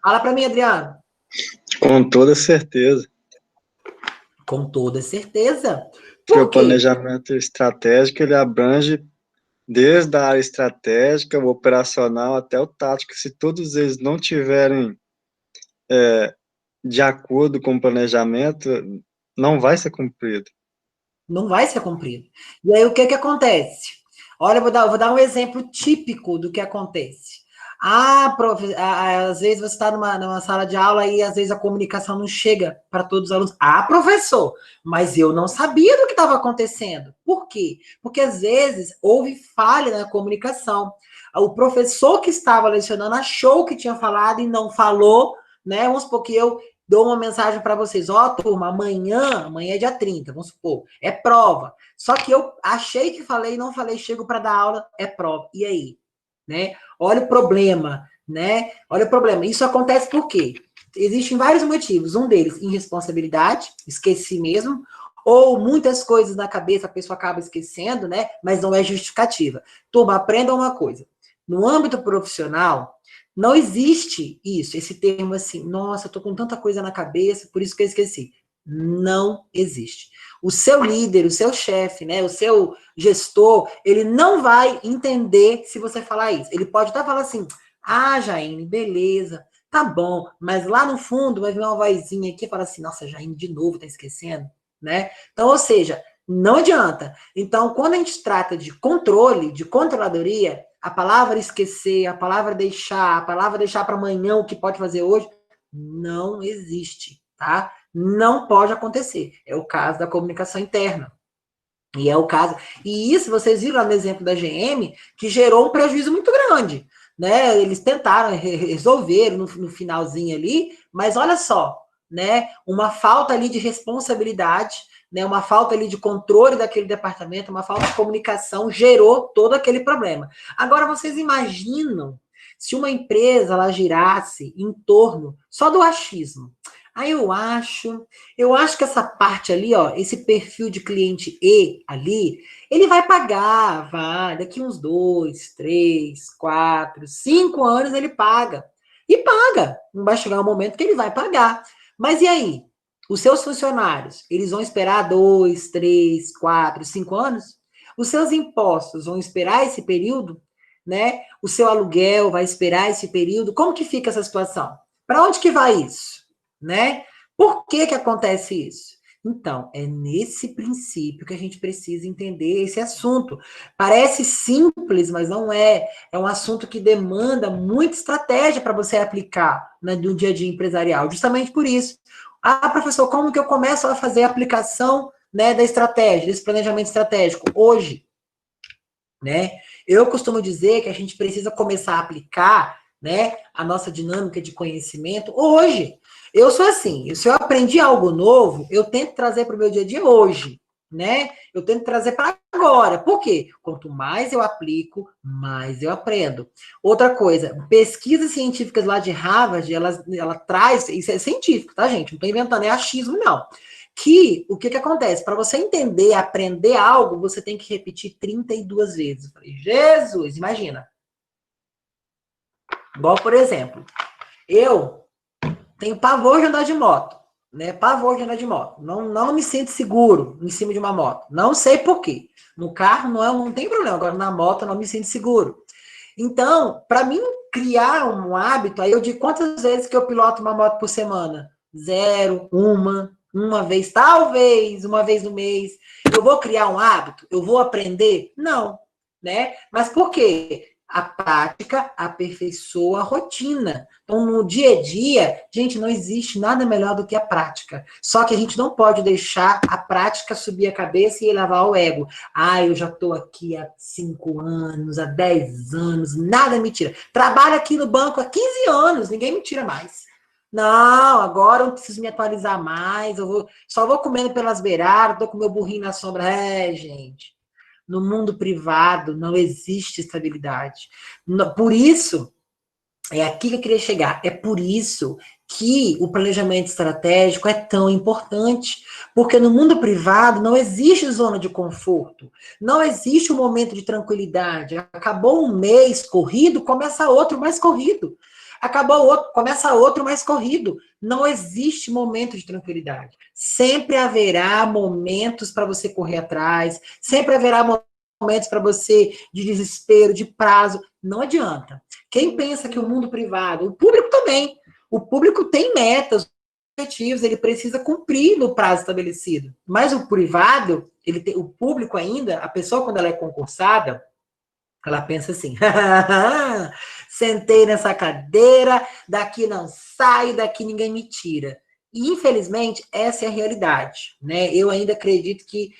Fala para mim, Adriano. Com toda certeza. Com toda certeza. Porque o planejamento estratégico, ele abrange desde a área estratégica, o operacional, até o tático. Se todos eles não tiverem de acordo com o planejamento, não vai ser cumprido. Não vai ser cumprido. E aí, o que acontece? Olha, eu vou dar um exemplo típico do que acontece. Às vezes você está numa sala de aula e às vezes a comunicação não chega para todos os alunos. Professor, mas eu não sabia do que estava acontecendo. Por quê? Porque às vezes houve falha na comunicação. O professor que estava lecionando achou que tinha falado e não falou, né? Vamos supor que eu dou uma mensagem para vocês, turma, amanhã é dia 30, vamos supor, é prova. Só que eu achei que falei, não falei, chego para dar aula, é prova. E aí? Né? Olha o problema, né? Olha o problema. Isso acontece por quê? Existem vários motivos. Um deles, irresponsabilidade, esqueci mesmo, ou muitas coisas na cabeça a pessoa acaba esquecendo, né? Mas não é justificativa. Turma, aprenda uma coisa. No âmbito profissional, não existe isso, esse termo assim, nossa, eu tô com tanta coisa na cabeça, por isso que eu esqueci. Não existe. O seu líder, o seu chefe, né, o seu gestor, ele não vai entender se você falar isso. Ele pode até falar assim, Jaine, beleza, tá bom, mas lá no fundo vai vir uma vozinha aqui e fala assim, nossa, Jaine, de novo, tá esquecendo, né? Então, ou seja, não adianta. Então, quando a gente trata de controle, de controladoria, a palavra esquecer, a palavra deixar para amanhã o que pode fazer hoje, não existe, tá? Não pode acontecer. É o caso da comunicação interna. E é o caso. E isso, vocês viram lá no exemplo da GM, que gerou um prejuízo muito grande, né? Eles tentaram resolver no finalzinho ali, mas olha só, né? Uma falta ali de responsabilidade, né? Uma falta ali de controle daquele departamento, uma falta de comunicação gerou todo aquele problema. Agora, vocês imaginam se uma empresa ela girasse em torno só do achismo? Aí eu acho que essa parte ali, ó, esse perfil de cliente E ali, ele vai pagar, daqui uns 2, 3, 4, 5 anos ele paga. E paga. Não vai chegar um momento que ele vai pagar. Mas e aí? Os seus funcionários, eles vão esperar 2, 3, 4, 5 anos? Os seus impostos vão esperar esse período? Né? O seu aluguel vai esperar esse período? Como que fica essa situação? Para onde que vai isso? Né? Por que que acontece isso? Então, é nesse princípio que a gente precisa entender esse assunto. Parece simples, mas não é. É um assunto que demanda muita estratégia para você aplicar, né, no dia a dia empresarial. Justamente por isso. Professor, como que eu começo a fazer a aplicação, né, da estratégia, desse planejamento estratégico? Hoje, né? Eu costumo dizer que a gente precisa começar a aplicar, né, a nossa dinâmica de conhecimento hoje. Eu sou assim, se eu aprendi algo novo, eu tento trazer para o meu dia a dia hoje, né? Eu tento trazer para agora. Por quê? Quanto mais eu aplico, mais eu aprendo. Outra coisa, pesquisas científicas lá de Harvard, ela traz, isso é científico, tá, gente? Não estou inventando, é achismo, não. Que o que acontece? Para você entender, aprender algo, você tem que repetir 32 vezes. Eu falei, Jesus, imagina. Igual, por exemplo, eu tenho pavor de andar de moto, né? Pavor de andar de moto. Não me sinto seguro em cima de uma moto. Não sei por quê. No carro não tem problema, agora na moto eu não me sinto seguro. Então, para mim criar um hábito, aí eu digo quantas vezes que eu piloto uma moto por semana? 0, uma vez, talvez, uma vez no mês. Eu vou criar um hábito? Eu vou aprender? Não, né? Mas por quê? A prática aperfeiçoa a rotina. Então, no dia a dia, gente, não existe nada melhor do que a prática. Só que a gente não pode deixar a prática subir a cabeça e elevar o ego. Eu já estou aqui há 5 anos, há 10 anos, nada me tira. Trabalho aqui no banco há 15 anos, ninguém me tira mais. Não, agora eu preciso me atualizar mais, só vou comendo pelas beiradas, estou com meu burrinho na sombra. Gente, no mundo privado não existe estabilidade. Por isso, é aqui que eu queria chegar, é por isso que o planejamento estratégico é tão importante, porque no mundo privado não existe zona de conforto, não existe um momento de tranquilidade. Acabou um mês corrido, começa outro mais corrido. Acabou outro, começa outro mais corrido. Não existe momento de tranquilidade. Sempre haverá momentos para você correr atrás, sempre haverá momentos para você de desespero, de prazo. Não adianta. Quem pensa que o mundo privado, o público também, O público tem metas, objetivos, ele precisa cumprir no prazo estabelecido. Mas o privado, o público ainda, a pessoa quando ela é concursada, ela pensa assim, sentei nessa cadeira, daqui não saio, daqui ninguém me tira. E, infelizmente, essa é a realidade, né? Eu ainda acredito que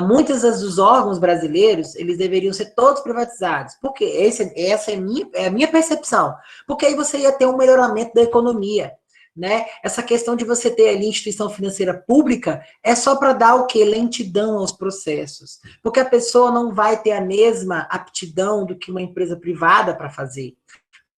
muitos dos órgãos brasileiros, eles deveriam ser todos privatizados. Porque essa é a minha percepção. Porque aí você ia ter um melhoramento da economia, né? Essa questão de você ter ali instituição financeira pública é só para dar o quê? Lentidão aos processos. Porque a pessoa não vai ter a mesma aptidão do que uma empresa privada para fazer.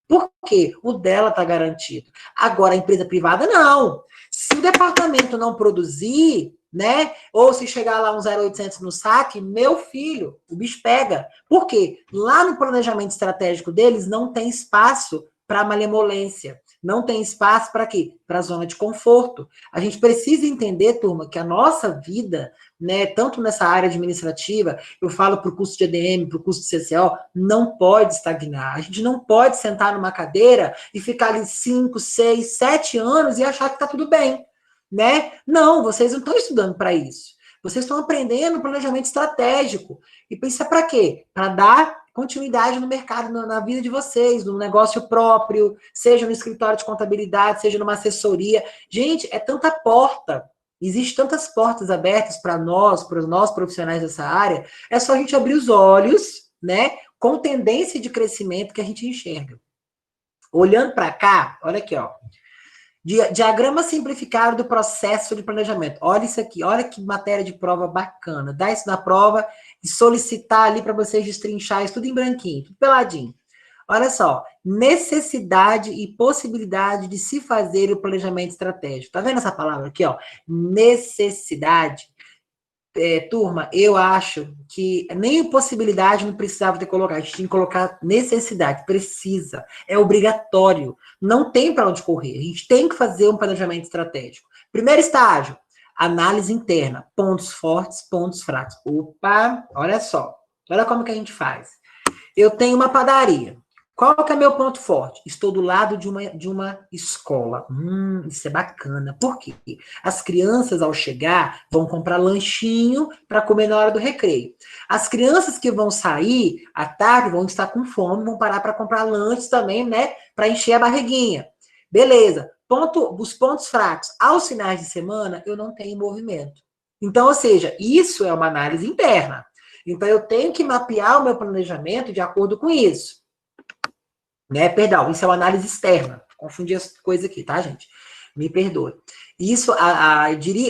Por quê? O dela está garantido. Agora, a empresa privada, não. Se o departamento não produzir, né? Ou se chegar lá um 0800 no saque, meu filho, o bicho pega. Por quê? Lá no planejamento estratégico deles não tem espaço para malemolência. Não tem espaço para quê? Para a zona de conforto. A gente precisa entender, turma, que a nossa vida, né, tanto nessa área administrativa, eu falo para o curso de EDM, para o curso de CCO, não pode estagnar. A gente não pode sentar numa cadeira e ficar ali 5, 6, 7 anos e achar que está tudo bem, né? Não, vocês não estão estudando para isso. Vocês estão aprendendo planejamento estratégico. E isso é para quê? Para dar continuidade no mercado, na vida de vocês, no negócio próprio, seja no escritório de contabilidade, seja numa assessoria. Gente, é tanta porta. Existem tantas portas abertas para nós profissionais dessa área, é só a gente abrir os olhos, né, com tendência de crescimento que a gente enxerga. Olhando para cá, olha aqui, ó. Diagrama simplificado do processo de planejamento. Olha isso aqui, olha que matéria de prova bacana. Dá isso na prova e solicitar ali para vocês destrinchar isso tudo em branquinho, tudo peladinho. Olha só, necessidade e possibilidade de se fazer o planejamento estratégico. Tá vendo essa palavra aqui, ó? Necessidade. Turma, eu acho que nem possibilidade não precisava ter colocado, a gente tinha que colocar necessidade, precisa, é obrigatório, não tem para onde correr, a gente tem que fazer um planejamento estratégico. Primeiro estágio, análise interna, pontos fortes, pontos fracos. Opa, olha só, olha como que a gente faz. Eu tenho uma padaria. Qual que é meu ponto forte? Estou do lado de uma escola. Isso é bacana. Por quê? As crianças, ao chegar, vão comprar lanchinho para comer na hora do recreio. As crianças que vão sair à tarde vão estar com fome, vão parar para comprar lanches também, né? Para encher a barriguinha. Beleza. Os pontos fracos. Aos finais de semana, eu não tenho movimento. Então, ou seja, isso é uma análise interna. Então, eu tenho que mapear o meu planejamento de acordo com isso. Né? Perdão, isso é uma análise externa. Confundi as coisas aqui, tá, gente? Me perdoe. Isso,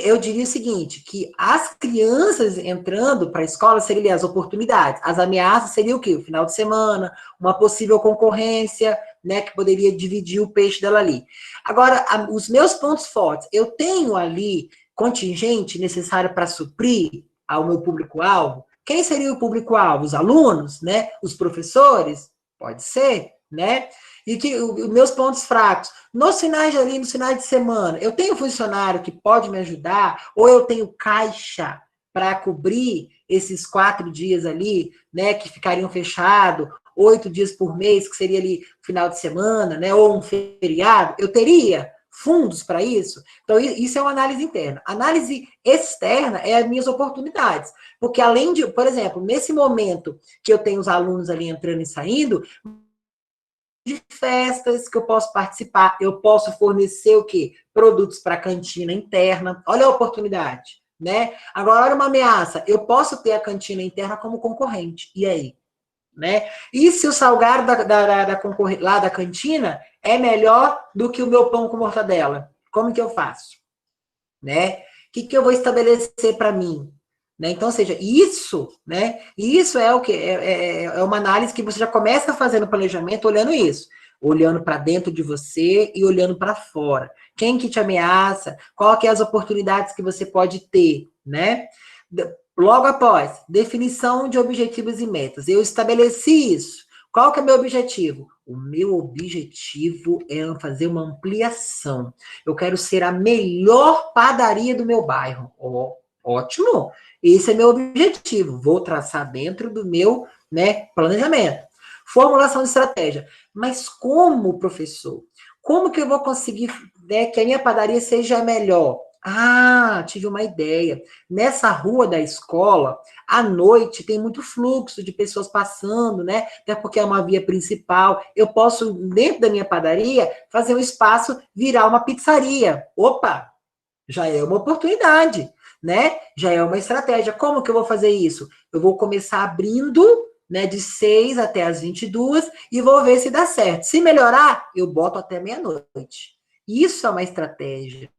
eu diria o seguinte, que as crianças entrando para a escola seriam as oportunidades. As ameaças seriam o quê? O final de semana, uma possível concorrência, né, que poderia dividir o peixe dela ali. Agora, os meus pontos fortes, eu tenho ali contingente necessário para suprir ao meu público-alvo. Quem seria o público-alvo? Os alunos, né? Os professores? Pode ser, né? E que os meus pontos fracos, nos finais de semana, eu tenho funcionário que pode me ajudar, ou eu tenho caixa para cobrir esses 4 dias ali, né, que ficariam fechados, 8 dias por mês, que seria ali final de semana, né, ou um feriado, eu teria fundos para isso? Então, isso é uma análise interna. Análise externa é as minhas oportunidades, porque além de, por exemplo, nesse momento que eu tenho os alunos ali entrando e saindo, de festas que eu posso participar, eu posso fornecer o quê? Produtos para a cantina interna. Olha a oportunidade, né? Agora, olha uma ameaça. Eu posso ter a cantina interna como concorrente. E aí? Né? E se o salgado lá da cantina é melhor do que o meu pão com mortadela? Como que eu faço? Né? O que eu vou estabelecer para mim? Né? Então, ou seja, isso, né? Isso é o que é uma análise que você já começa a fazer no planejamento olhando isso, olhando para dentro de você e olhando para fora. Quem que te ameaça? Qual que é as oportunidades que você pode ter, né? Logo após, definição de objetivos e metas. Eu estabeleci isso. Qual que é o meu objetivo? O meu objetivo é fazer uma ampliação. Eu quero ser a melhor padaria do meu bairro. Ótimo! Esse é meu objetivo. Vou traçar dentro do meu, né, planejamento. Formulação de estratégia. Mas como, professor? Como que eu vou conseguir, né, que a minha padaria seja melhor? Ah, tive uma ideia. Nessa rua da escola, à noite tem muito fluxo de pessoas passando, né? Até porque é uma via principal. Eu posso, dentro da minha padaria, fazer um espaço virar uma pizzaria. Opa, já é uma oportunidade, né? Já é uma estratégia. Como que eu vou fazer isso? Eu vou começar abrindo, né, de 6 até as 22 e vou ver se dá certo. Se melhorar, eu boto até meia-noite. Isso é uma estratégia.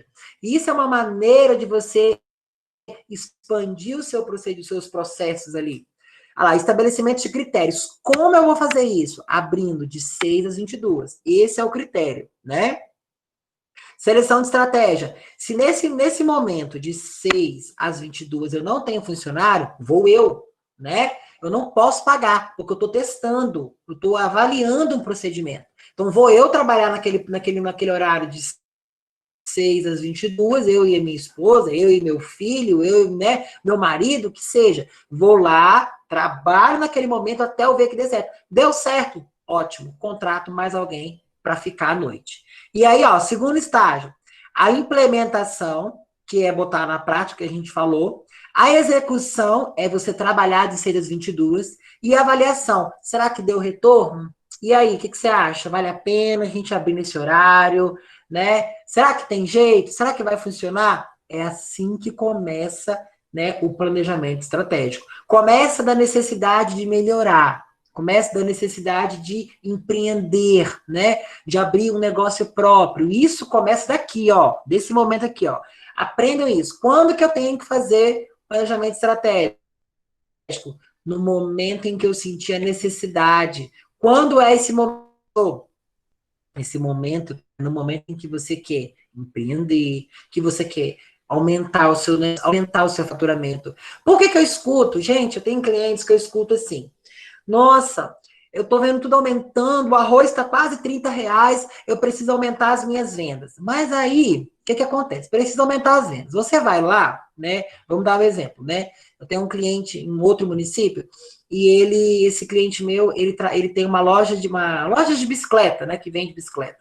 Isso é uma maneira de você expandir o seu procedimento, os seus processos ali. Olha lá, estabelecimento de critérios. Como eu vou fazer isso? Abrindo de 6 às 22. Esse é o critério, né? Seleção de estratégia. Se nesse momento de 6 às 22 eu não tenho funcionário, vou eu, né? Eu não posso pagar, porque eu estou testando, eu estou avaliando um procedimento. Então, vou eu trabalhar naquele horário de 6 às 22, eu e a minha esposa, eu e meu filho, eu, né, meu marido, que seja. Vou lá, trabalho naquele momento até eu ver que dê certo. Deu certo? Ótimo. Contrato mais alguém para ficar à noite. E aí, ó, segundo estágio, a implementação, que é botar na prática, que a gente falou. A execução é você trabalhar de 6 às 22. E a avaliação, será que deu retorno? E aí, o que você acha? Vale a pena a gente abrir nesse horário, né? Será que tem jeito? Será que vai funcionar? É assim que começa, né, o planejamento estratégico. Começa da necessidade de melhorar, começa da necessidade de empreender, né? De abrir um negócio próprio. Isso começa daqui, ó, desse momento aqui, ó. Aprendam isso. Quando que eu tenho que fazer planejamento estratégico? No momento em que eu senti a necessidade. Quando é esse momento? Esse momento, no momento em que você quer empreender, que você quer aumentar o seu faturamento. Por que eu escuto? Gente, eu tenho clientes que eu escuto assim, nossa, eu tô vendo tudo aumentando, o arroz está quase R$ 30, eu preciso aumentar as minhas vendas. Mas aí, o que acontece? Precisa aumentar as vendas. Você vai lá, né? Vamos dar um exemplo, né? Eu tenho um cliente em outro município, e esse cliente meu, ele tem uma loja de bicicleta, né? Que vende bicicleta.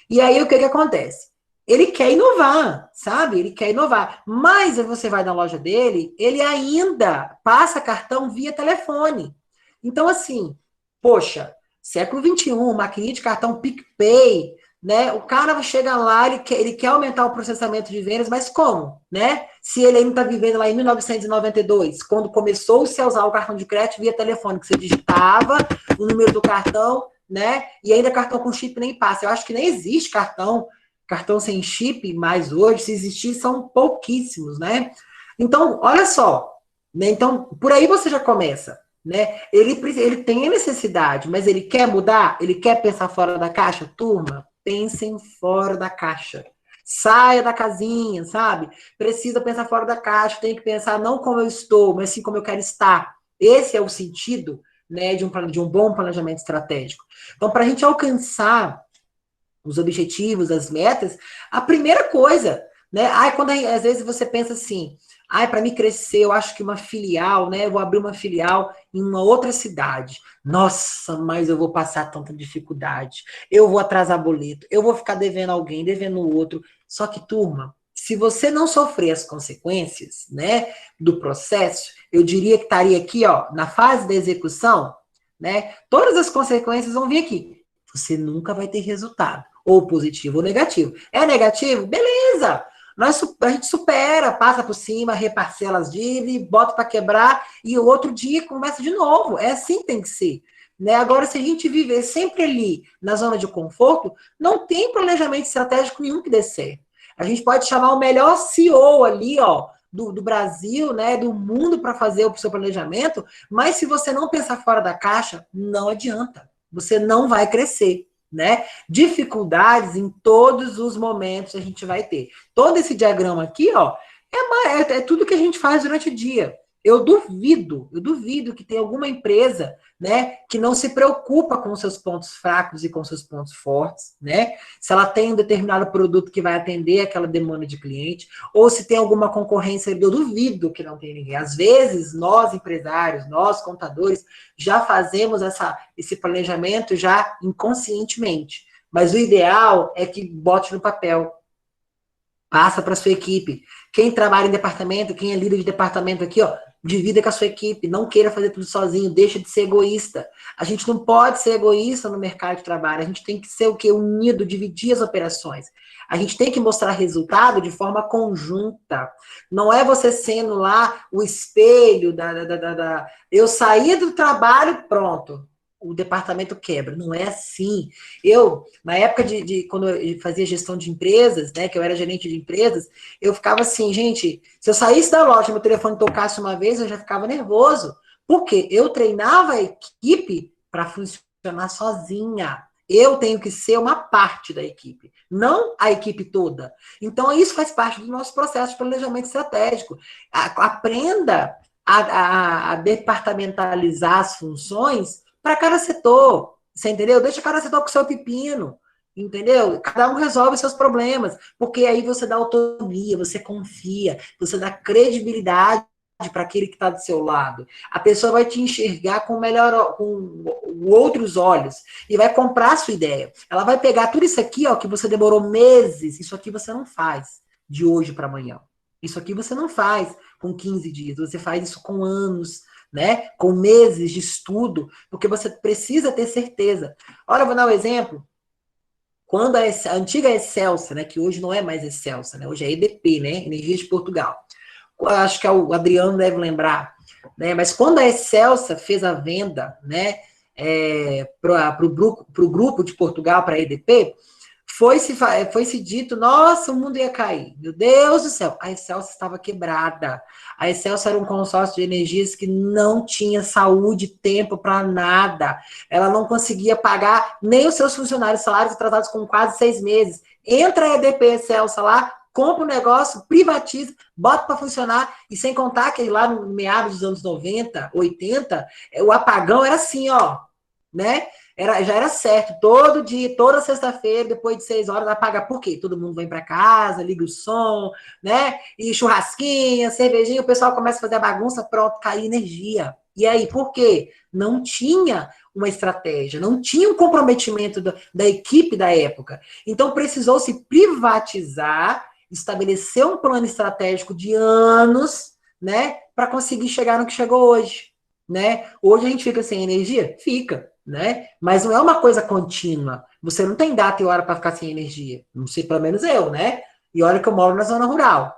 E aí, o que acontece? Ele quer inovar, sabe? Ele quer inovar. Mas você vai na loja dele, ele ainda passa cartão via telefone. Então, assim, poxa, século XXI, maquininha de cartão PicPay, né? O cara chega lá, ele quer aumentar o processamento de vendas, mas como, né? Se ele ainda está vivendo lá em 1992, quando começou-se a usar o cartão de crédito via telefone, que você digitava o número do cartão, né? E ainda cartão com chip nem passa. Eu acho que nem existe cartão sem chip mais hoje. Se existir, são pouquíssimos, né? Então, olha só, né? Então, por aí você já começa, né? Ele tem a necessidade, mas ele quer mudar? Ele quer pensar fora da caixa? Turma, pensem fora da caixa. Saia da casinha, sabe? Precisa pensar fora da caixa, tem que pensar não como eu estou, mas sim como eu quero estar. Esse é o sentido, né, de um bom planejamento estratégico. Então, para a gente alcançar os objetivos, as metas, a primeira coisa, né? Quando às vezes você pensa assim, para mim crescer, eu acho que uma filial, né? Eu vou abrir uma filial em uma outra cidade. Nossa, mas eu vou passar tanta dificuldade. Eu vou atrasar boleto, eu vou ficar devendo alguém, devendo o outro. Só que, turma, se você não sofrer as consequências, né, do processo, eu diria que estaria aqui, ó, na fase da execução, né? Todas as consequências vão vir aqui. Você nunca vai ter resultado, ou positivo ou negativo. É negativo? Beleza! A gente supera, passa por cima, reparcela as dívidas, bota para quebrar, e o outro dia começa de novo. É assim que tem que ser. Né? Agora, se a gente viver sempre ali, na zona de conforto, não tem planejamento estratégico nenhum que dê certo. A gente pode chamar o melhor CEO ali, ó, do Brasil, né, do mundo para fazer o seu planejamento, mas se você não pensar fora da caixa, não adianta. Você não vai crescer, né? Dificuldades em todos os momentos a gente vai ter. Todo esse diagrama aqui, ó, é tudo que a gente faz durante o dia. Eu duvido que tenha alguma empresa, né, que não se preocupa com seus pontos fracos e com seus pontos fortes, né? Se ela tem um determinado produto que vai atender aquela demanda de cliente, ou se tem alguma concorrência, eu duvido que não tenha ninguém. Às vezes, nós empresários, nós contadores, já fazemos esse planejamento já inconscientemente, Mas o ideal é que bote no papel. Passa para sua equipe. Quem trabalha em departamento, quem é líder de departamento aqui, ó, divida com a sua equipe. Não queira fazer tudo sozinho. Deixa de ser egoísta. A gente não pode ser egoísta no mercado de trabalho. A gente tem que ser o quê? Unido, dividir as operações. A gente tem que mostrar resultado de forma conjunta. Não é você sendo lá o espelho Eu saí do trabalho, pronto. O departamento quebra. Não é assim. Eu, na época quando eu fazia gestão de empresas, né, que eu era gerente de empresas, eu ficava assim, gente, se eu saísse da loja, meu telefone tocasse uma vez, eu já ficava nervoso. Por quê? Eu treinava a equipe para funcionar sozinha. Eu tenho que ser uma parte da equipe, não a equipe toda. Então, isso faz parte do nosso processo de planejamento estratégico. Aprenda a departamentalizar as funções para cada setor, você entendeu? Deixa cada setor com o seu pepino, entendeu? Cada um resolve seus problemas, porque aí você dá autonomia, você confia, você dá credibilidade para aquele que está do seu lado. A pessoa vai te enxergar com outros olhos e vai comprar a sua ideia. Ela vai pegar tudo isso aqui, ó, que você demorou meses, isso aqui você não faz de hoje para amanhã. Isso aqui você não faz com 15 dias, você faz isso com anos, né? Com meses de estudo, porque você precisa ter certeza. Olha, eu vou dar um exemplo. Quando a antiga Excelsa, né, que hoje não é mais Excelsa, né, hoje é EDP, né, Energia de Portugal. Acho que o Adriano deve lembrar, né, mas quando a Excelsa fez a venda, né, para o grupo de Portugal, para a EDP, foi-se dito, nossa, o mundo ia cair. Meu Deus do céu, a Excelsa estava quebrada. A Excelsa era um consórcio de energias que não tinha saúde, tempo para nada. Ela não conseguia pagar nem os seus funcionários, salários atrasados com quase 6 meses. Entra a EDP Excelsa lá, compra o negócio, privatiza, bota para funcionar, e sem contar que lá no meados dos anos 90, 80, o apagão era assim, ó, né? Já era certo, todo dia, toda sexta-feira, depois de 6 horas, apaga. Por quê? Todo mundo vem para casa, liga o som, né? E churrasquinha, cervejinha, o pessoal começa a fazer a bagunça, pronto, cai energia. E aí, por quê? Não tinha uma estratégia, não tinha um comprometimento da equipe da época. Então, precisou se privatizar, estabelecer um plano estratégico de anos, né? Para conseguir chegar no que chegou hoje, né? Hoje a gente fica sem energia? Fica, né? Mas não é uma coisa contínua. Você não tem data e hora para ficar sem energia. Não sei, pelo menos eu, né? E olha que eu moro na zona rural.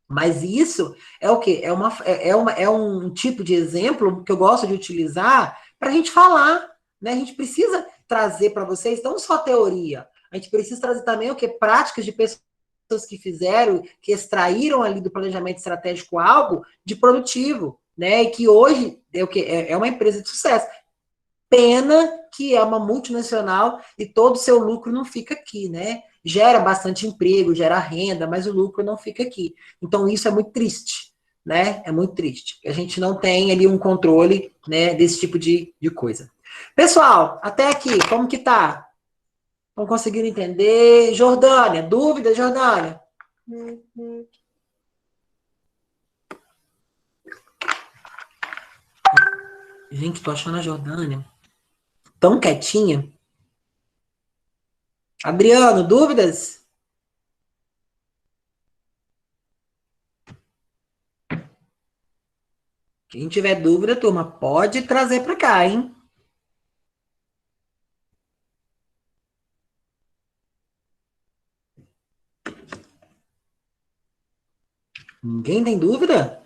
Mas isso é o quê? É um tipo de exemplo que eu gosto de utilizar para a gente falar, né? A gente precisa trazer para vocês não só teoria, a gente precisa trazer também o quê? Práticas de pessoas que fizeram, que extraíram ali do planejamento estratégico algo de produtivo, né? E que hoje é o quê? É uma empresa de sucesso. Pena que é uma multinacional e todo o seu lucro não fica aqui, né? Gera bastante emprego, gera renda, mas o lucro não fica aqui. Então, isso é muito triste, né? É muito triste. A gente não tem ali um controle, né, desse tipo de coisa. Pessoal, até aqui, como que tá? Estão conseguindo entender? Jordânia, dúvida, Jordânia? Gente, tô achando a Jordânia tão quietinha. Adriano, dúvidas? Quem tiver dúvida, turma, pode trazer para cá, hein? Ninguém tem dúvida?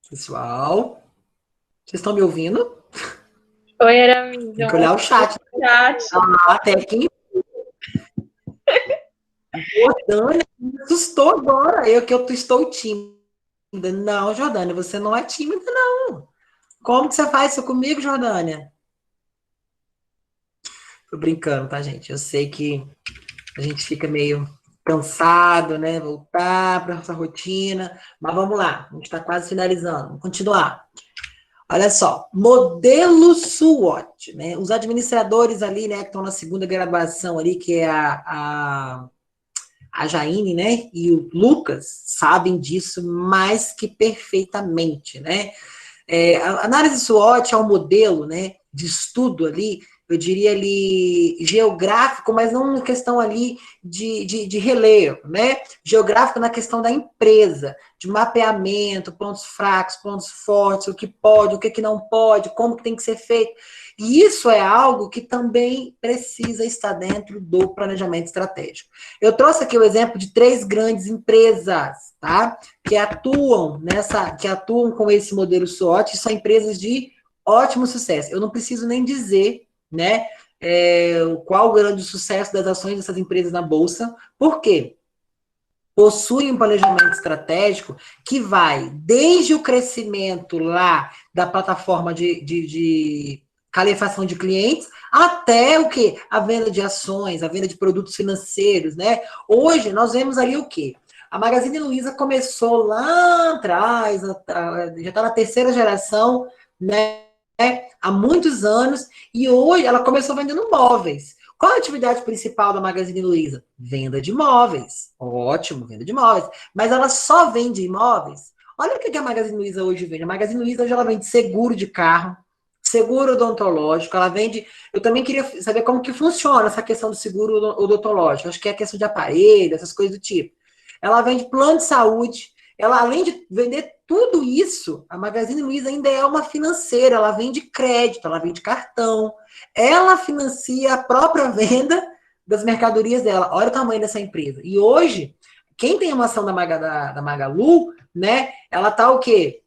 Pessoal, vocês estão me ouvindo? Oi, Aramis. Tem que olhar o chat. Até que Jordânia me assustou agora. Eu estou tímida. Não, Jordânia, você não é tímida, não. Como que você faz isso comigo, Jordânia? Tô brincando, tá, gente? Eu sei que a gente fica meio cansado, né? Voltar para nossa rotina. Mas vamos lá, a gente está quase finalizando. Vamos continuar. Olha só, modelo SWOT, né? Os administradores ali, né, que estão na segunda graduação ali, que é a A Jaine, né, e o Lucas sabem disso mais que perfeitamente, né? A análise SWOT é um modelo, né, de estudo ali, eu diria ali, geográfico, mas não na questão ali de relevo, né? Geográfico na questão da empresa, de mapeamento, pontos fracos, pontos fortes, o que pode, o que não pode, como que tem que ser feito. E isso é algo que também precisa estar dentro do planejamento estratégico. Eu trouxe aqui o exemplo de 3 grandes empresas, tá? Que atuam com esse modelo SWOT, são empresas de ótimo sucesso. Eu não preciso nem dizer, né, qual o grande sucesso das ações dessas empresas na Bolsa. Por quê? Possui um planejamento estratégico que vai desde o crescimento lá da plataforma de calefação de clientes, até o quê? A venda de ações, a venda de produtos financeiros, né? Hoje, nós vemos ali o quê? A Magazine Luiza começou lá atrás, já está na 3ª geração, né? Há muitos anos, e hoje ela começou vendendo móveis. Qual a atividade principal da Magazine Luiza? Venda de imóveis. Ótimo, venda de imóveis. Mas ela só vende imóveis? Olha o que a Magazine Luiza hoje vende. A Magazine Luiza hoje ela vende seguro de carro, seguro odontológico, ela vende... Eu também queria saber como que funciona essa questão do seguro odontológico. Acho que é questão de aparelho, essas coisas do tipo. Ela vende plano de saúde. Ela, além de vender tudo isso, a Magazine Luiza ainda é uma financeira. Ela vende crédito, ela vende cartão. Ela financia a própria venda das mercadorias dela. Olha o tamanho dessa empresa. E hoje, quem tem uma ação da Magalu, né? Ela tá o quê?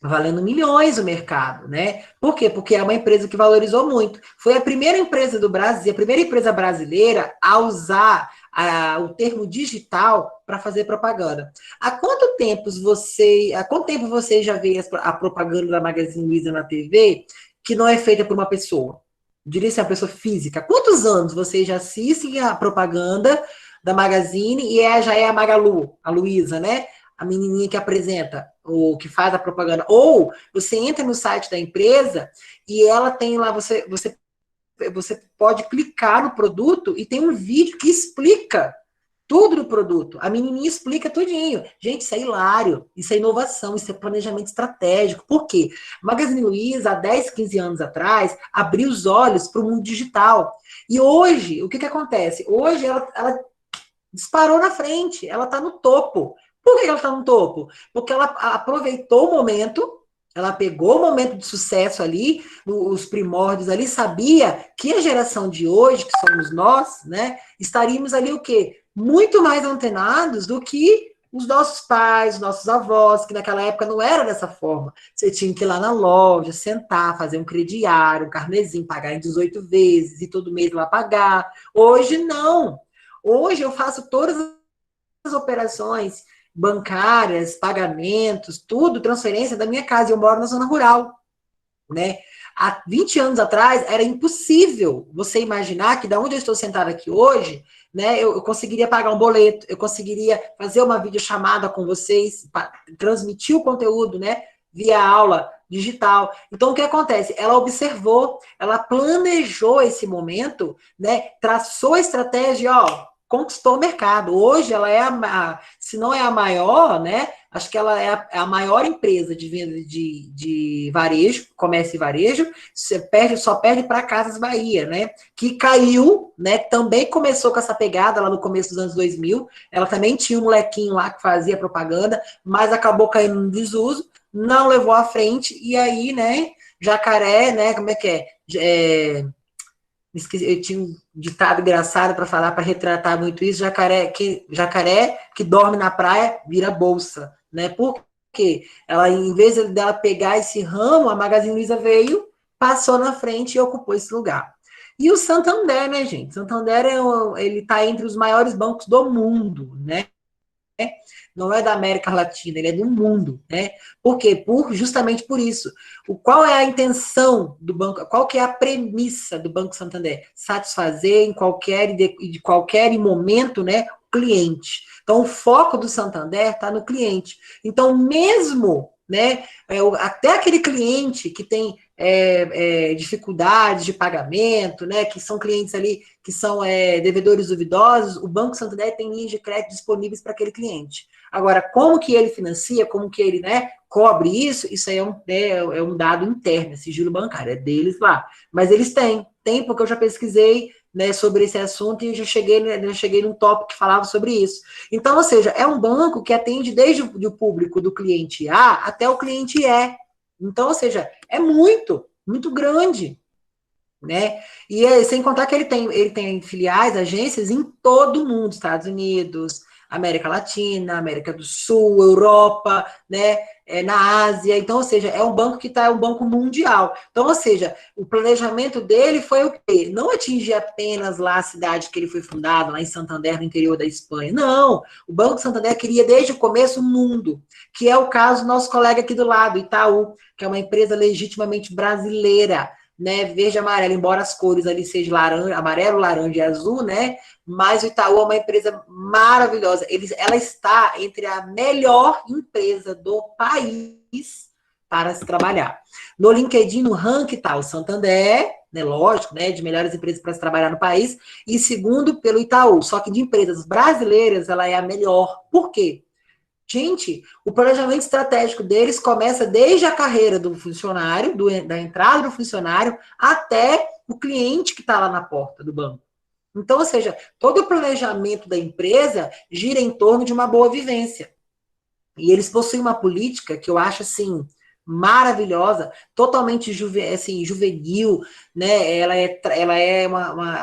Valendo milhões o mercado, né? Por quê? Porque é uma empresa que valorizou muito. Foi a primeira empresa do Brasil, a primeira empresa brasileira a usar o termo digital para fazer propaganda. Há quanto tempo você já vê a propaganda da Magazine Luiza na TV que não é feita por uma pessoa? Diria assim, uma pessoa física. Quantos anos vocês já assistem a propaganda da Magazine e já é a Magalu, a Luiza, né? A menininha que apresenta, ou que faz a propaganda. Ou você entra no site da empresa e ela tem lá, você pode clicar no produto e tem um vídeo que explica tudo do produto. A menininha explica tudinho. Gente, isso é hilário, isso é inovação, isso é planejamento estratégico. Por quê? A Magazine Luiza, há 10, 15 anos atrás, abriu os olhos para o mundo digital. E hoje, o que acontece? Hoje ela disparou na frente, ela está no topo. Por que ela está no topo? Porque ela aproveitou o momento, ela pegou o momento de sucesso ali, os primórdios ali, sabia que a geração de hoje, que somos nós, né, estaríamos ali o quê? Muito mais antenados do que os nossos pais, os nossos avós, que naquela época não era dessa forma. Você tinha que ir lá na loja, sentar, fazer um crediário, um carnezinho, pagar em 18 vezes e todo mês lá pagar. Hoje, não. Hoje eu faço todas as operações bancárias, pagamentos, tudo, transferência da minha casa. Eu moro na zona rural, né? Há 20 anos atrás, era impossível você imaginar que da onde eu estou sentada aqui hoje, né, eu conseguiria pagar um boleto, eu conseguiria fazer uma videochamada com vocês, transmitir o conteúdo, né, via aula digital. Então, o que acontece? Ela observou, ela planejou esse momento, né, traçou a estratégia, ó, conquistou o mercado. Hoje ela é se não é a maior, né? Acho que ela é a maior empresa de venda de varejo, comércio e varejo. Só perde para Casas Bahia, né? Que caiu, né? Também começou com essa pegada lá no começo dos anos 2000. Ela também tinha um molequinho lá que fazia propaganda, mas acabou caindo no desuso, não levou à frente, e aí, né? Jacaré, né? Como é que é? Eu tinha um ditado engraçado para falar, para retratar muito isso: jacaré que dorme na praia vira bolsa, né? Porque ela, em vez dela pegar esse ramo, a Magazine Luiza veio, passou na frente e ocupou esse lugar. E o Santander, né, gente? Santander ele está entre os maiores bancos do mundo, né? Não é da América Latina, ele é do mundo, né? Por quê? Justamente por isso. Qual é a intenção do banco? Qual que é a premissa do Banco Santander? Satisfazer em de qualquer momento, né, o cliente. Então, o foco do Santander está no cliente. Então, mesmo, né, até aquele cliente que tem dificuldades de pagamento, né, que são clientes ali que são devedores duvidosos, o Banco Santander tem linhas de crédito disponíveis para aquele cliente. Agora, como que ele financia, como que ele, né, cobre isso, isso aí é um dado interno, é sigilo bancário, é deles lá. Mas eles têm porque eu já pesquisei, né, sobre esse assunto e já cheguei num tópico que falava sobre isso. Então, ou seja, é um banco que atende desde o público do cliente A até o cliente E. Então, ou seja, é muito, muito grande, né? E sem contar que ele tem filiais, agências em todo o mundo, Estados Unidos, América Latina, América do Sul, Europa, né? Na Ásia. Então, ou seja, é um banco que é um banco mundial. Então, ou seja, o planejamento dele foi o quê? Não atingir apenas lá a cidade que ele foi fundado, lá em Santander, no interior da Espanha. Não. O Banco Santander queria desde o começo o mundo, que é o caso do nosso colega aqui do lado, Itaú, que é uma empresa legitimamente brasileira, né, verde e amarelo, embora as cores ali sejam laranja, amarelo, laranja e azul, né, mas o Itaú é uma empresa maravilhosa. Ela está entre a melhor empresa do país para se trabalhar. No LinkedIn, no ranking, está o Santander, né, lógico, né, de melhores empresas para se trabalhar no país, e segundo pelo Itaú. Só que de empresas brasileiras, ela é a melhor. Por quê? Gente, o planejamento estratégico deles começa desde a carreira do funcionário, da entrada do funcionário, até o cliente que está lá na porta do banco. Então, ou seja, todo o planejamento da empresa gira em torno de uma boa vivência. E eles possuem uma política que eu acho, assim, maravilhosa, totalmente juvenil, né?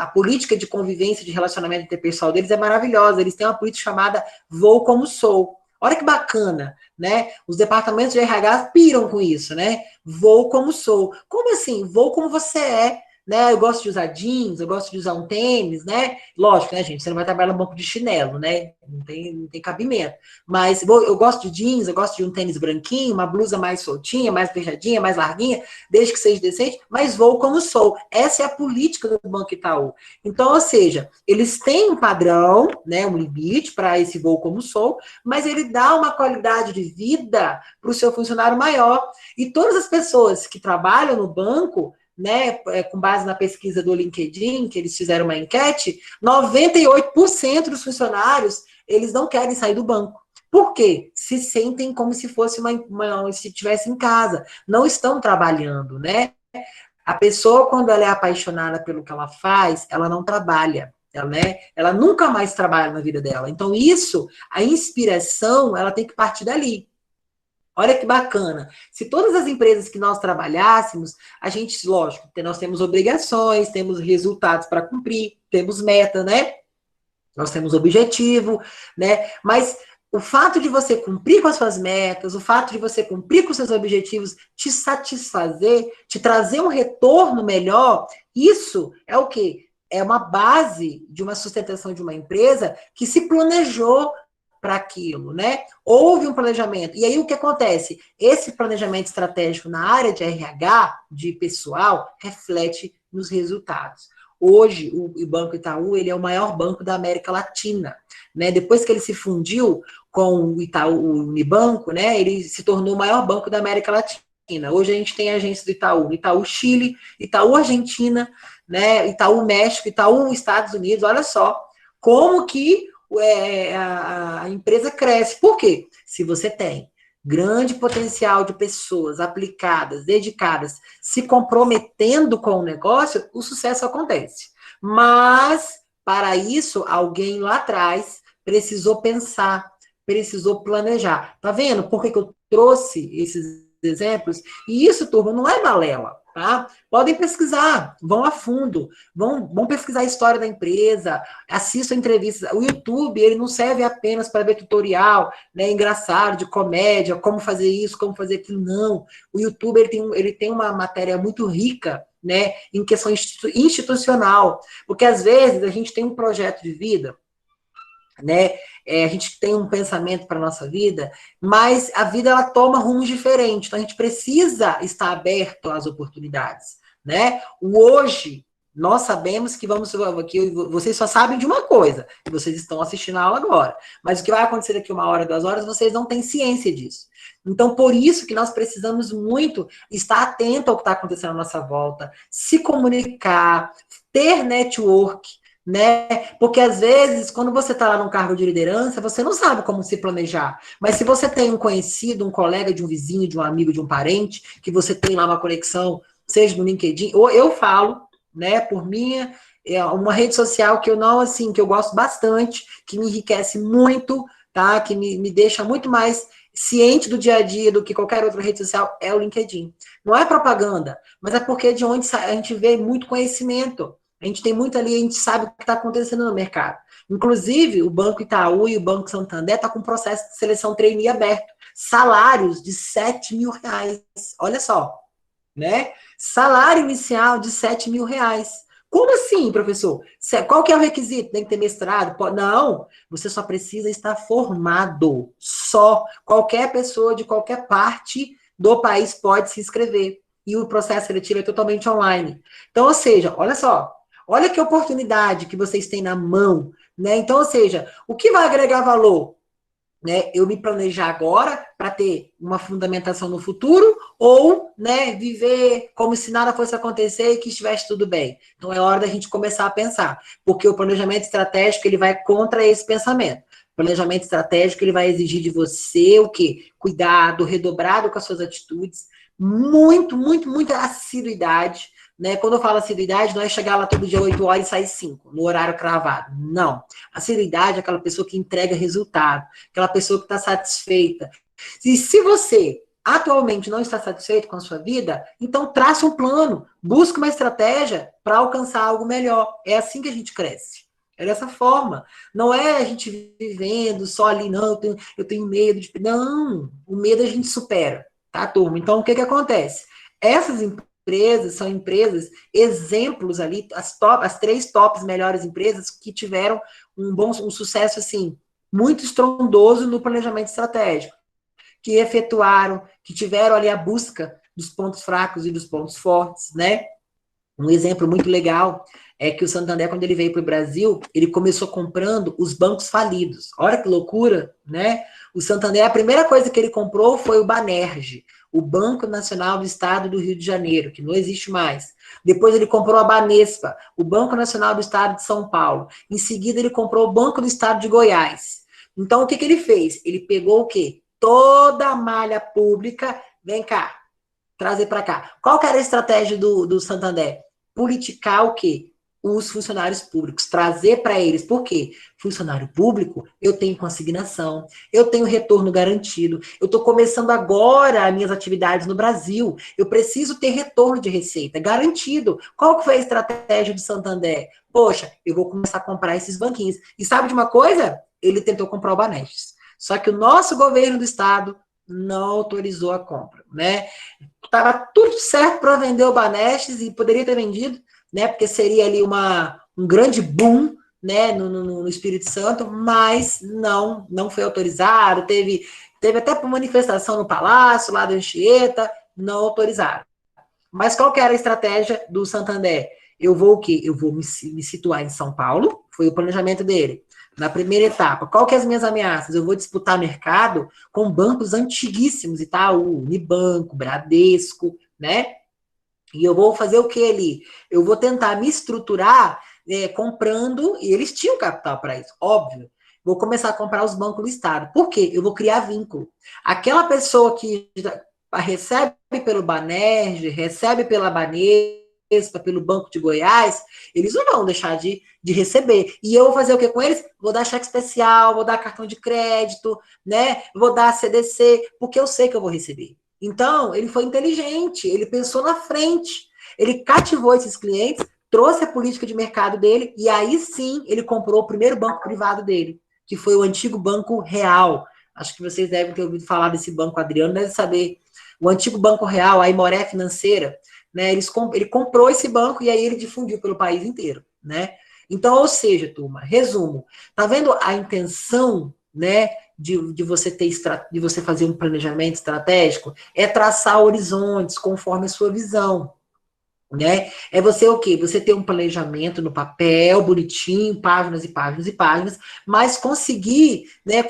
A política de convivência, de relacionamento interpessoal deles é maravilhosa. Eles têm uma política chamada Vou Como Sou. Olha que bacana, né? Os departamentos de RH piram com isso, né? Vou como sou. Como assim? Vou como você é. Né? Eu gosto de usar jeans, eu gosto de usar um tênis, né? Lógico, né, gente? Você não vai trabalhar no banco de chinelo, né? Não tem cabimento. Mas eu gosto de jeans, eu gosto de um tênis branquinho, uma blusa mais soltinha, mais beijadinha, mais larguinha, desde que seja decente, mas vou como sou. Essa é a política do Banco Itaú. Então, ou seja, eles têm um padrão, né, um limite para esse voo como sou, mas ele dá uma qualidade de vida para o seu funcionário maior. E todas as pessoas que trabalham no banco, né, com base na pesquisa do LinkedIn, que eles fizeram uma enquete, 98% dos funcionários, eles não querem sair do banco. Por quê? Se sentem como se fosse se estivesse em casa, não estão trabalhando, né? A pessoa, quando ela é apaixonada pelo que ela faz, ela não trabalha. Ela nunca mais trabalha na vida dela. Então, a inspiração, ela tem que partir dali. Olha que bacana. Se todas as empresas que nós trabalhássemos, a gente, lógico, nós temos obrigações, temos resultados para cumprir, temos meta, né? Nós temos objetivo, né? Mas o fato de você cumprir com as suas metas, o fato de você cumprir com os seus objetivos, te satisfazer, te trazer um retorno melhor, isso é o quê? É uma base de uma sustentação de uma empresa que se planejou para aquilo, né? Houve um planejamento. E aí o que acontece? Esse planejamento estratégico na área de RH, de pessoal, reflete nos resultados. Hoje, o Banco Itaú, ele é o maior banco da América Latina, né? Depois que ele se fundiu com o Itaú, o Unibanco, né? Ele se tornou o maior banco da América Latina. Hoje a gente tem agência do Itaú, Itaú Chile, Itaú Argentina, né? Itaú México, Itaú Estados Unidos. Olha só como que a empresa cresce. Por quê? Se você tem grande potencial de pessoas aplicadas, dedicadas, se comprometendo com o negócio, o sucesso acontece. Mas, para isso, alguém lá atrás precisou pensar, precisou planejar. Tá vendo por que eu trouxe esses exemplos? E isso, turma, não é balela. Tá? Podem pesquisar, vão a fundo, vão pesquisar a história da empresa, assistam entrevistas. O YouTube, ele não serve apenas para ver tutorial, né, engraçado, de comédia, como fazer isso, como fazer aquilo, não. O YouTube, ele tem uma matéria muito rica, né, em questão institucional, porque às vezes a gente tem um projeto de vida, né? A gente tem um pensamento para a nossa vida, mas a vida ela toma rumos diferentes, então a gente precisa estar aberto às oportunidades, né? O hoje Nós sabemos que que vocês só sabem de uma coisa, que vocês estão assistindo a aula agora. Mas o que vai acontecer daqui 1 hora, 2 horas, vocês não têm ciência disso. Então, por isso que nós precisamos muito estar atento ao que está acontecendo à nossa volta, se comunicar, ter network, né? Porque às vezes, quando você está lá num cargo de liderança, você não sabe como se planejar. Mas se você tem um conhecido, um colega de um vizinho, de um amigo, de um parente, que você tem lá uma conexão, seja no LinkedIn, ou eu falo, né, por minha, é uma rede social que eu não, assim, que eu gosto bastante, que me enriquece muito, tá, que me deixa muito mais ciente do dia a dia do que qualquer outra rede social, é o LinkedIn. Não é propaganda, mas é porque é de onde a gente vê muito conhecimento, a gente tem muito ali, a gente sabe o que está acontecendo no mercado. Inclusive, o Banco Itaú e o Banco Santander estão com um processo de seleção trainee aberto, salários de R$ 7.000, olha só, né? Salário inicial de R$ 7.000. Como assim, professor? Qual que é o requisito? Tem que ter mestrado? Não, você só precisa estar formado. Só. Qualquer pessoa de qualquer parte do país pode se inscrever. E o processo seletivo é totalmente online. Então, ou seja, olha só. Olha que oportunidade que vocês têm na mão, né? Então, ou seja, o que vai agregar valor? Né, eu me planejar agora para ter uma fundamentação no futuro ou, né, viver como se nada fosse acontecer e que estivesse tudo bem. Então é hora da gente começar a pensar, porque o planejamento estratégico ele vai contra esse pensamento. O planejamento estratégico ele vai exigir de você o quê? Cuidado, redobrado com as suas atitudes, muita assiduidade, né? Quando eu falo assiduidade, não é chegar lá todo dia 8 horas e sair 5, no horário cravado. Não. Assiduidade é aquela pessoa que entrega resultado, aquela pessoa que está satisfeita. E se você atualmente não está satisfeito com a sua vida, então traça um plano, busque uma estratégia para alcançar algo melhor. É assim que a gente cresce. É dessa forma. Não é a gente vivendo só ali, não, eu tenho medo de. Não, o medo a gente supera, tá, turma? Então, o que acontece? Essas empresas são empresas, exemplos ali, as 3 tops melhores empresas que tiveram um sucesso, assim, muito estrondoso no planejamento estratégico, que efetuaram, que tiveram ali a busca dos pontos fracos e dos pontos fortes, né? Um exemplo muito legal é que o Santander, quando ele veio para o Brasil, ele começou comprando os bancos falidos. Olha que loucura, né? O Santander, a primeira coisa que ele comprou foi o Banerj, o Banco Nacional do Estado do Rio de Janeiro, que não existe mais. Depois ele comprou a Banespa, o Banco Nacional do Estado de São Paulo. Em seguida ele comprou o Banco do Estado de Goiás. Então o que ele fez? Ele pegou o quê? Toda a malha pública, vem cá, trazer para cá. Qual que era a estratégia do Santander? Politicar o quê? Os funcionários públicos, trazer para eles. Por quê? Funcionário público, eu tenho consignação, eu tenho retorno garantido, eu estou começando agora as minhas atividades no Brasil, eu preciso ter retorno de receita garantido. Qual que foi a estratégia do Santander? Poxa, eu vou começar a comprar esses banquinhos. E sabe de uma coisa? Ele tentou comprar o Banestes. Só que o nosso governo do estado não autorizou a compra, né? Estava tudo certo para vender o Banestes e poderia ter vendido, né? Porque seria ali um grande boom, né? No Espírito Santo, mas não foi autorizado. Teve até manifestação no Palácio, lá da Anchieta, não autorizaram. Mas qual que era a estratégia do Santander? Eu vou o quê? Eu vou me situar em São Paulo, foi o planejamento dele. Na primeira etapa, qual que é as minhas ameaças? Eu vou disputar mercado com bancos antiguíssimos, Itaú, Unibanco, Bradesco, né? E eu vou fazer o que ali? Eu vou tentar me estruturar comprando, e eles tinham capital para isso, óbvio. Vou começar a comprar os bancos do Estado. Por quê? Eu vou criar vínculo. Aquela pessoa que recebe pelo Banerj, recebe pela Banespa, pelo Banco de Goiás, eles não vão deixar de receber. E eu vou fazer o que com eles? Vou dar cheque especial, vou dar cartão de crédito, né? Vou dar CDC, porque eu sei que eu vou receber. Então, ele foi inteligente, ele pensou na frente, ele cativou esses clientes, trouxe a política de mercado dele, e aí sim ele comprou o primeiro banco privado dele, que foi o antigo Banco Real. Acho que vocês devem ter ouvido falar desse banco, Adriano deve saber. O antigo Banco Real, a Imoré Financeira, né? Ele comprou esse banco e aí ele difundiu pelo país inteiro, né? Então, ou seja, turma, resumo, tá vendo a intenção, né, de você fazer um planejamento estratégico? É traçar horizontes conforme a sua visão. né? É você o quê? Você ter um planejamento no papel, bonitinho, páginas e páginas e páginas, mas conseguir, né,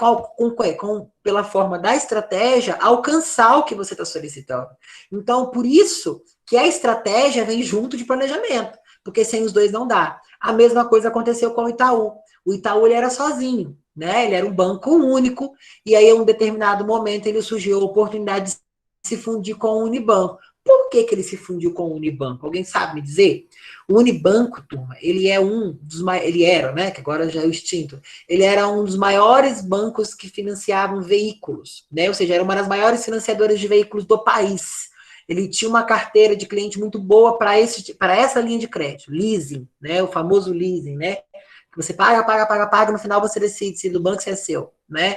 pela forma da estratégia, alcançar o que você está solicitando. Então, por isso que a estratégia vem junto de planejamento, porque sem os dois não dá. A mesma coisa aconteceu com o Itaú. O Itaú, ele era sozinho, né? Ele era um banco único, e aí, em um determinado momento, ele surgiu a oportunidade de se fundir com o Unibanco. Por que ele se fundiu com o Unibanco? Alguém sabe me dizer? O Unibanco, turma, ele é um dos ele era, né, que agora já é o extinto, ele era um dos maiores bancos que financiavam veículos, né, ou seja, era uma das maiores financiadoras de veículos do país. Ele tinha uma carteira de cliente muito boa para essa linha de crédito, leasing, né, o famoso leasing, né, que você paga, no final você decide se do banco se é seu, né.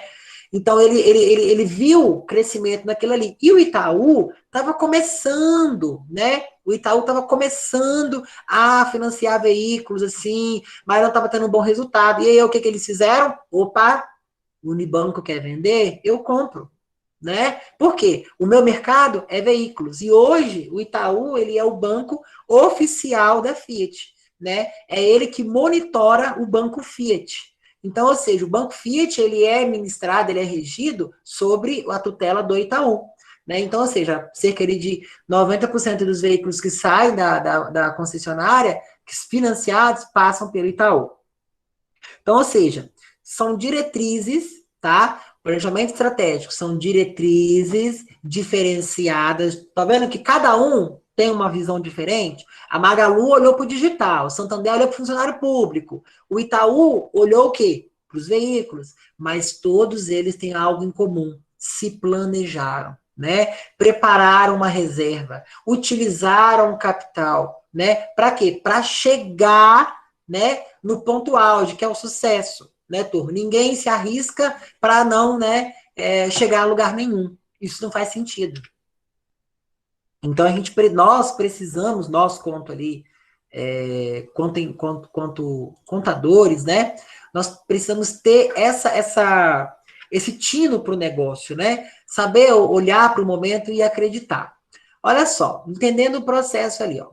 Então, ele viu o crescimento naquilo ali. E o Itaú estava começando, né? O Itaú estava começando a financiar veículos, assim, mas não estava tendo um bom resultado. E aí, o que eles fizeram? Opa, o Unibanco quer vender? Eu compro, né? Por quê? O meu mercado é veículos. E hoje, o Itaú, ele é o banco oficial da Fiat, né? É ele que monitora o banco Fiat. Então, ou seja, o Banco Fiat, ele é administrado, ele é regido sobre a tutela do Itaú, né? Então, ou seja, cerca de 90% dos veículos que saem da concessionária, financiados, passam pelo Itaú. Então, ou seja, são diretrizes, tá? Planejamento estratégico são diretrizes diferenciadas. Tá vendo que cada um tem uma visão diferente? A Magalu olhou para o digital, o Santander olhou para o funcionário público, o Itaú olhou o quê? Para os veículos, mas todos eles têm algo em comum, se planejaram, né? Prepararam uma reserva, utilizaram capital, né? Para quê? Para chegar, né, no ponto auge, que é o sucesso, né, turma? Ninguém se arrisca para não, né, chegar a lugar nenhum. Isso não faz sentido. Então, nós precisamos, nós, quanto ali, quanto contadores, né, nós precisamos ter esse tino para o negócio, né? Saber olhar para o momento e acreditar. Olha só, entendendo o processo ali, ó.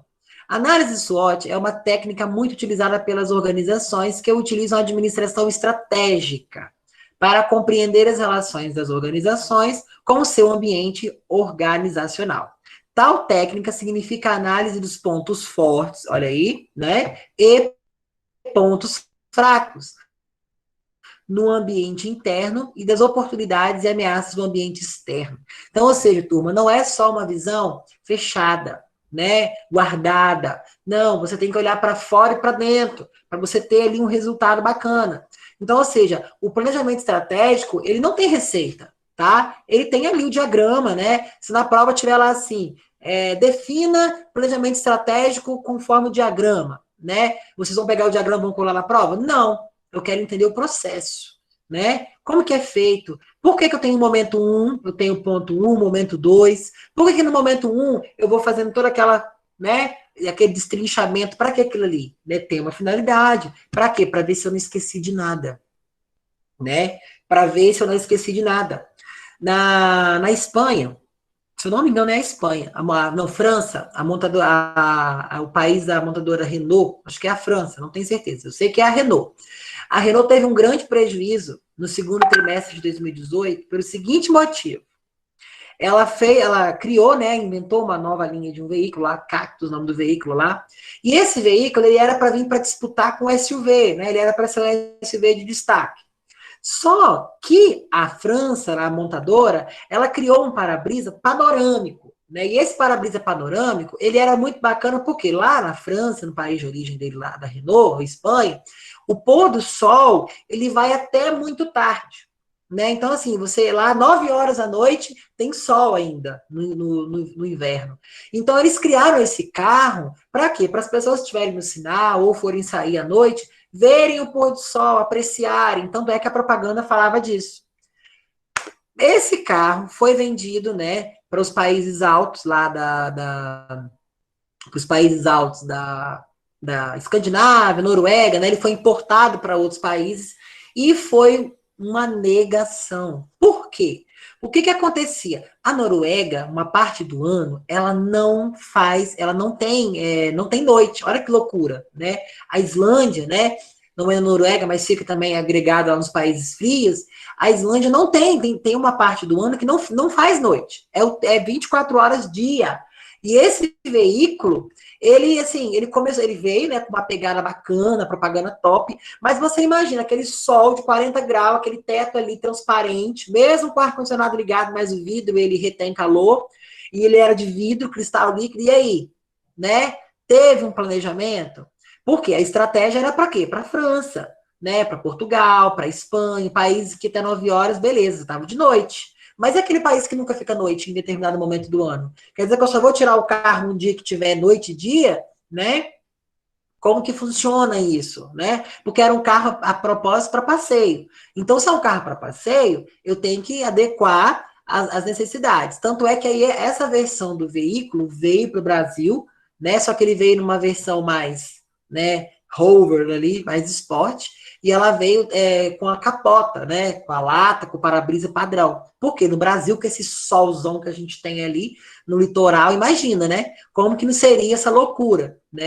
Análise SWOT é uma técnica muito utilizada pelas organizações que utilizam a administração estratégica para compreender as relações das organizações com o seu ambiente organizacional. Tal técnica significa a análise dos pontos fortes, olha aí, né? E pontos fracos no ambiente interno e das oportunidades e ameaças do ambiente externo. Então, ou seja, turma, não é só uma visão fechada, né, guardada. Não, você tem que olhar para fora e para dentro, para você ter ali um resultado bacana. Então, ou seja, o planejamento estratégico, ele não tem receita, tá? Ele tem ali o diagrama, né? Se na prova tiver lá assim, defina planejamento estratégico conforme o diagrama, né? Vocês vão pegar o diagrama e vão colar na prova? Não. Eu quero entender o processo, né? Como que é feito? Por que eu tenho momento 1, eu tenho ponto 1, momento 2? Por que no momento 1 eu vou fazendo toda aquela, né, aquele destrinchamento? Para que aquilo ali? Né? Tem uma finalidade. Para quê? Para ver se eu não esqueci de nada, né? Para ver se eu não esqueci de nada. Na Espanha, se eu não me engano, é a Espanha. Não, França, a montadora, o país da montadora Renault, acho que é a França, não tenho certeza. Eu sei que é a Renault. A Renault teve um grande prejuízo no segundo trimestre de 2018 pelo seguinte motivo. Ela criou, né, inventou uma nova linha de um veículo lá, Cactus, o nome do veículo lá. E esse veículo, ele era para vir para disputar com o SUV, né? Ele era para ser um SUV de destaque. Só que a França, a montadora, ela criou um para-brisa panorâmico, né? E esse para-brisa panorâmico, ele era muito bacana porque lá na França, no país de origem dele lá da Renault, Espanha, o pôr do sol, ele vai até muito tarde, né? Então, assim, você lá, 9 horas da noite, tem sol ainda no inverno. Então, eles criaram esse carro para quê? Para as pessoas que estiverem no sinal ou forem sair à noite, verem o pôr do sol, apreciarem. Tanto é que a propaganda falava disso. Esse carro foi vendido, né, para os países altos lá para os países altos da Escandinávia, Noruega, né? Ele foi importado para outros países e foi uma negação. Por quê? O que acontecia? A Noruega, uma parte do ano, ela não não tem noite. Olha que loucura, né? A Islândia, né? Não é a Noruega, mas fica também agregada nos países frios. A Islândia não tem uma parte do ano que não faz noite. É 24 horas dia. E esse veículo, ele veio, né, com uma pegada bacana, propaganda top, mas você imagina aquele sol de 40 graus, aquele teto ali transparente, mesmo com o ar-condicionado ligado, mas o vidro, ele retém calor, e ele era de vidro, cristal líquido, e aí? Né? Teve um planejamento? Porque a estratégia era para quê? Para a França, né? Para Portugal, para Espanha, países que até 9 horas, beleza, estava de noite. Mas é aquele país que nunca fica noite em determinado momento do ano. Quer dizer que eu só vou tirar o carro um dia que tiver noite e dia, né? Como que funciona isso, né? Porque era um carro a propósito para passeio. Então, se é um carro para passeio, eu tenho que adequar as necessidades. Tanto é que aí essa versão do veículo veio para o Brasil, né? Só que ele veio numa versão mais, né? Rover ali, mais esporte, e ela veio com a capota, né? Com a lata, com o para-brisa padrão. Porque no Brasil, com esse solzão que a gente tem ali no litoral, imagina, né? Como que não seria essa loucura, né?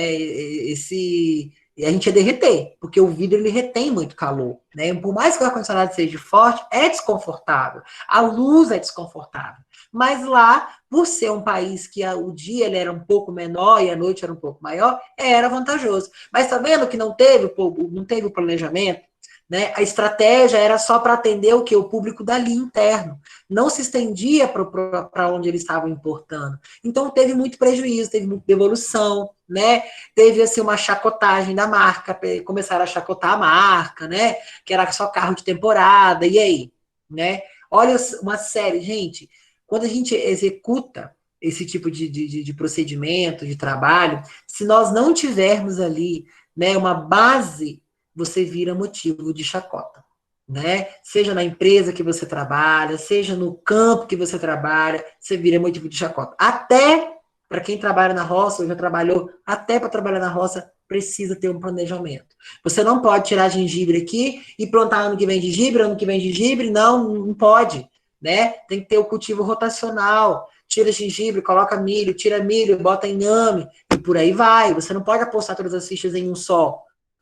A gente ia derreter, porque o vidro ele retém muito calor, né? Por mais que o ar-condicionado seja forte, é desconfortável. A luz é desconfortável. Mas lá, por ser um país que o dia ele era um pouco menor e a noite era um pouco maior, era vantajoso. Mas tá vendo que não teve o planejamento? Né? A estratégia era só para atender o que? O público dali interno. Não se estendia para onde eles estavam importando. Então, teve muito prejuízo, teve muita devolução, né? Teve assim, uma chacotagem da marca, começaram a chacotar a marca, né? Que era só carro de temporada, e aí? Né? Olha uma série, gente, quando a gente executa esse tipo de procedimento, de trabalho, se nós não tivermos ali, né, uma base, você vira motivo de chacota, né? Seja na empresa que você trabalha, seja no campo que você trabalha, você vira motivo de chacota. Até para quem trabalha na roça, ou já trabalhou, até para trabalhar na roça, precisa ter um planejamento. Você não pode tirar gengibre aqui e plantar ano que vem gengibre, não pode, né? Tem que ter o cultivo rotacional. Tira gengibre, coloca milho, tira milho, bota inhame, e por aí vai. Você não pode apostar todas as fichas em um só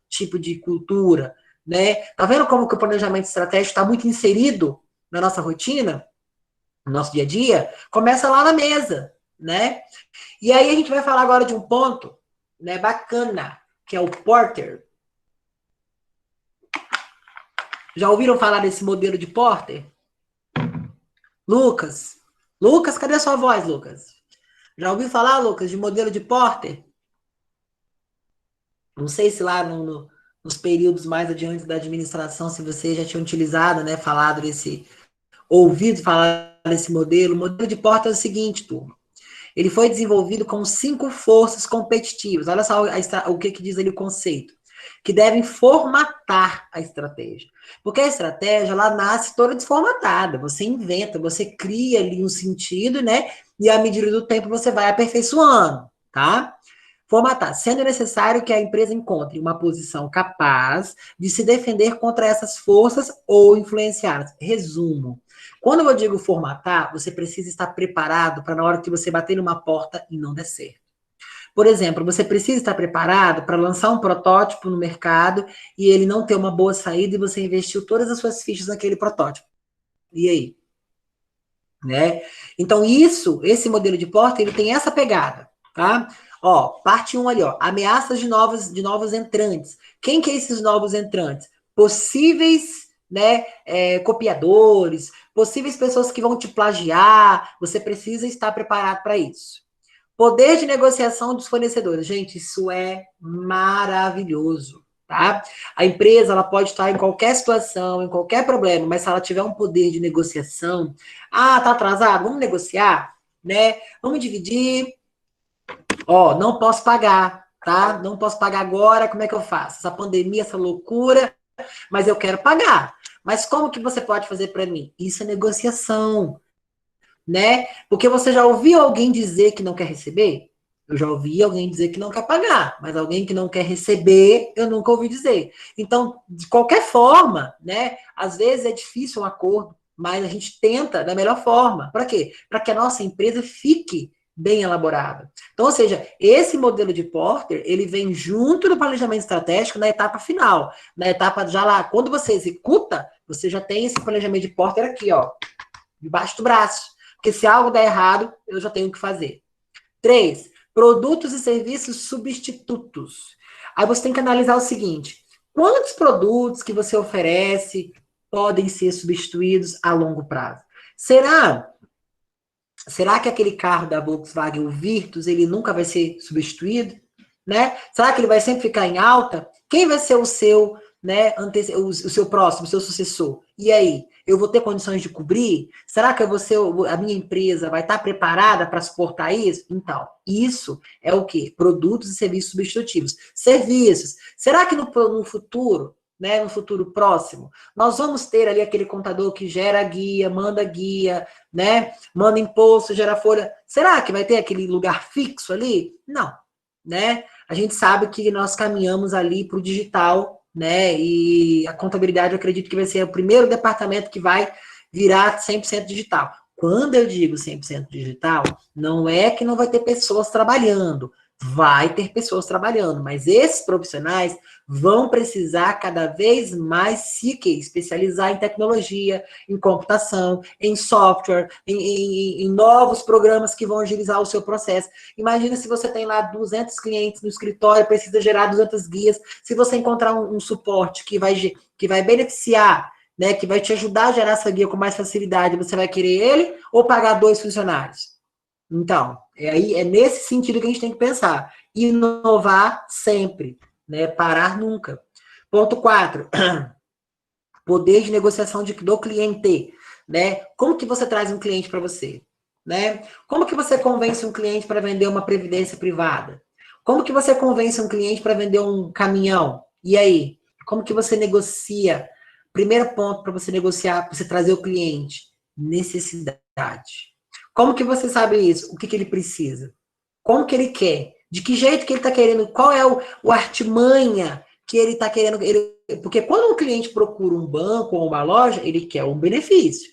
tipo de cultura, né? Tá vendo como que o planejamento estratégico está muito inserido na nossa rotina, no nosso dia a dia? Começa lá na mesa, né? E aí a gente vai falar agora de um ponto, né, bacana, que é o Porter. Já ouviram falar desse modelo de Porter? Lucas, cadê a sua voz, Lucas? Já ouviu falar, Lucas, de modelo de Porter? Não sei se lá nos períodos mais adiante da administração, se você já tinha utilizado, né, ouvido falar desse modelo. O modelo de Porter é o seguinte, turma. Ele foi desenvolvido com 5 forças competitivas. Olha só o que diz ali o conceito. Que devem formatar a estratégia. Porque a estratégia, ela nasce toda desformatada. Você inventa, você cria ali um sentido, né? E à medida do tempo você vai aperfeiçoando, tá? Formatar, sendo necessário que a empresa encontre uma posição capaz de se defender contra essas forças ou influenciá-las. Resumo. Quando eu digo formatar, você precisa estar preparado para na hora que você bater numa porta e não der certo. Por exemplo, você precisa estar preparado para lançar um protótipo no mercado e ele não ter uma boa saída e você investiu todas as suas fichas naquele protótipo. E aí? Né? Então, esse modelo de porta, ele tem essa pegada, tá? Ó, parte 1 ali, ó, ameaças de novos entrantes. Quem que é esses novos entrantes? Possíveis, né, copiadores, possíveis pessoas que vão te plagiar, você precisa estar preparado para isso. Poder de negociação dos fornecedores. Gente, isso é maravilhoso, tá? A empresa, ela pode estar em qualquer situação, em qualquer problema, mas se ela tiver um poder de negociação, tá atrasado, vamos negociar, né? Vamos dividir. Ó, não posso pagar, tá? Não posso pagar agora, como é que eu faço? Essa pandemia, essa loucura, mas eu quero pagar. Mas como que você pode fazer para mim? Isso é negociação, né? Porque você já ouviu alguém dizer que não quer receber? Eu já ouvi alguém dizer que não quer pagar, mas alguém que não quer receber, eu nunca ouvi dizer. Então, de qualquer forma, né? Às vezes é difícil um acordo, mas a gente tenta da melhor forma. Para quê? Para que a nossa empresa fique bem elaborada. Então, ou seja, esse modelo de Porter, ele vem junto do planejamento estratégico na etapa final, na etapa já lá, quando você executa, você já tem esse planejamento de Porter aqui, ó, debaixo do braço. Porque se algo der errado, eu já tenho o que fazer. 3, produtos e serviços substitutos. Aí você tem que analisar o seguinte, quantos produtos que você oferece podem ser substituídos a longo prazo? Será que aquele carro da Volkswagen, o Virtus, ele nunca vai ser substituído? Né? Será que ele vai sempre ficar em alta? Quem vai ser o seu, né, o seu próximo, o seu sucessor? E aí? Eu vou ter condições de cobrir? Será que a minha empresa vai estar preparada para suportar isso? Então, isso é o quê? Produtos e serviços substitutivos. Serviços. Será que no futuro, né, no futuro próximo, nós vamos ter ali aquele contador que gera guia, né, manda imposto, gera folha. Será que vai ter aquele lugar fixo ali? Não, né? A gente sabe que nós caminhamos ali para o digital, né? E a contabilidade, eu acredito que vai ser o primeiro departamento que vai virar 100% digital. Quando eu digo 100% digital, não é que não vai ter pessoas trabalhando. Vai ter pessoas trabalhando, mas esses profissionais vão precisar cada vez mais se especializar em tecnologia, em computação, em software, em novos programas que vão agilizar o seu processo. Imagina se você tem lá 200 clientes no escritório, precisa gerar 200 guias, se você encontrar um suporte que vai beneficiar, né, que vai te ajudar a gerar essa guia com mais facilidade, você vai querer ele ou pagar 2 funcionários? Então, é nesse sentido que a gente tem que pensar. Inovar sempre, né? Parar nunca. Ponto 4. Poder de negociação do cliente, né? Como que você traz um cliente para você? Né? Como que você convence um cliente para vender uma previdência privada? Como que você convence um cliente para vender um caminhão? E aí? Como que você negocia? Primeiro ponto para você negociar, para você trazer o cliente. Necessidade. Como que você sabe isso? O que ele precisa? Como que ele quer? De que jeito que ele está querendo? Qual é o artimanha que ele está querendo? Porque quando um cliente procura um banco ou uma loja, ele quer um benefício.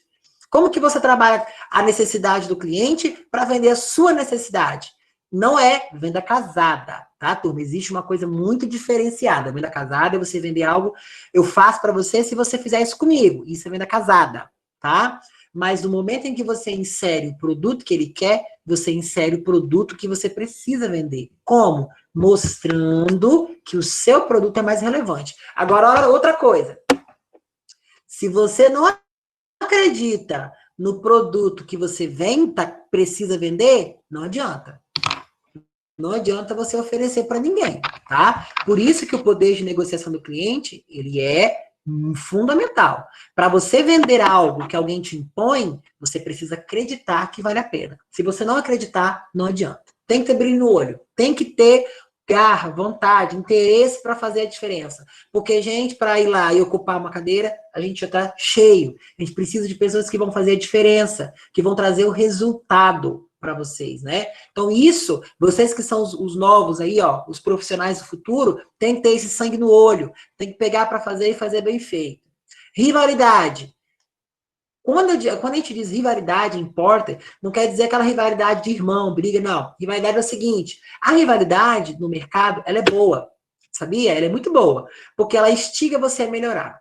Como que você trabalha a necessidade do cliente para vender a sua necessidade? Não é venda casada, tá, turma? Existe uma coisa muito diferenciada. Venda casada é você vender algo, eu faço para você se você fizer isso comigo. Isso é venda casada, tá? Mas no momento em que você insere o produto que ele quer, você insere o produto que você precisa vender. Como? Mostrando que o seu produto é mais relevante. Agora, outra coisa. Se você não acredita no produto que você precisa vender, não adianta. Não adianta você oferecer para ninguém, tá? Por isso que o poder de negociação do cliente, ele é fundamental. Para você vender algo que alguém te impõe, você precisa acreditar que vale a pena. Se você não acreditar, não adianta. Tem que ter brilho no olho, tem que ter garra, vontade, interesse para fazer a diferença. Porque, gente, para ir lá e ocupar uma cadeira, a gente já está cheio. A gente precisa de pessoas que vão fazer a diferença, que vão trazer o resultado para vocês, né? Então, isso, vocês que são os novos aí, ó, os profissionais do futuro, tem que ter esse sangue no olho, tem que pegar para fazer e fazer bem feito. Rivalidade. Quando a gente diz rivalidade em Porter, não quer dizer aquela rivalidade de irmão, briga, não. Rivalidade é o seguinte, a rivalidade no mercado, ela é boa, sabia? Ela é muito boa, porque ela instiga você a melhorar.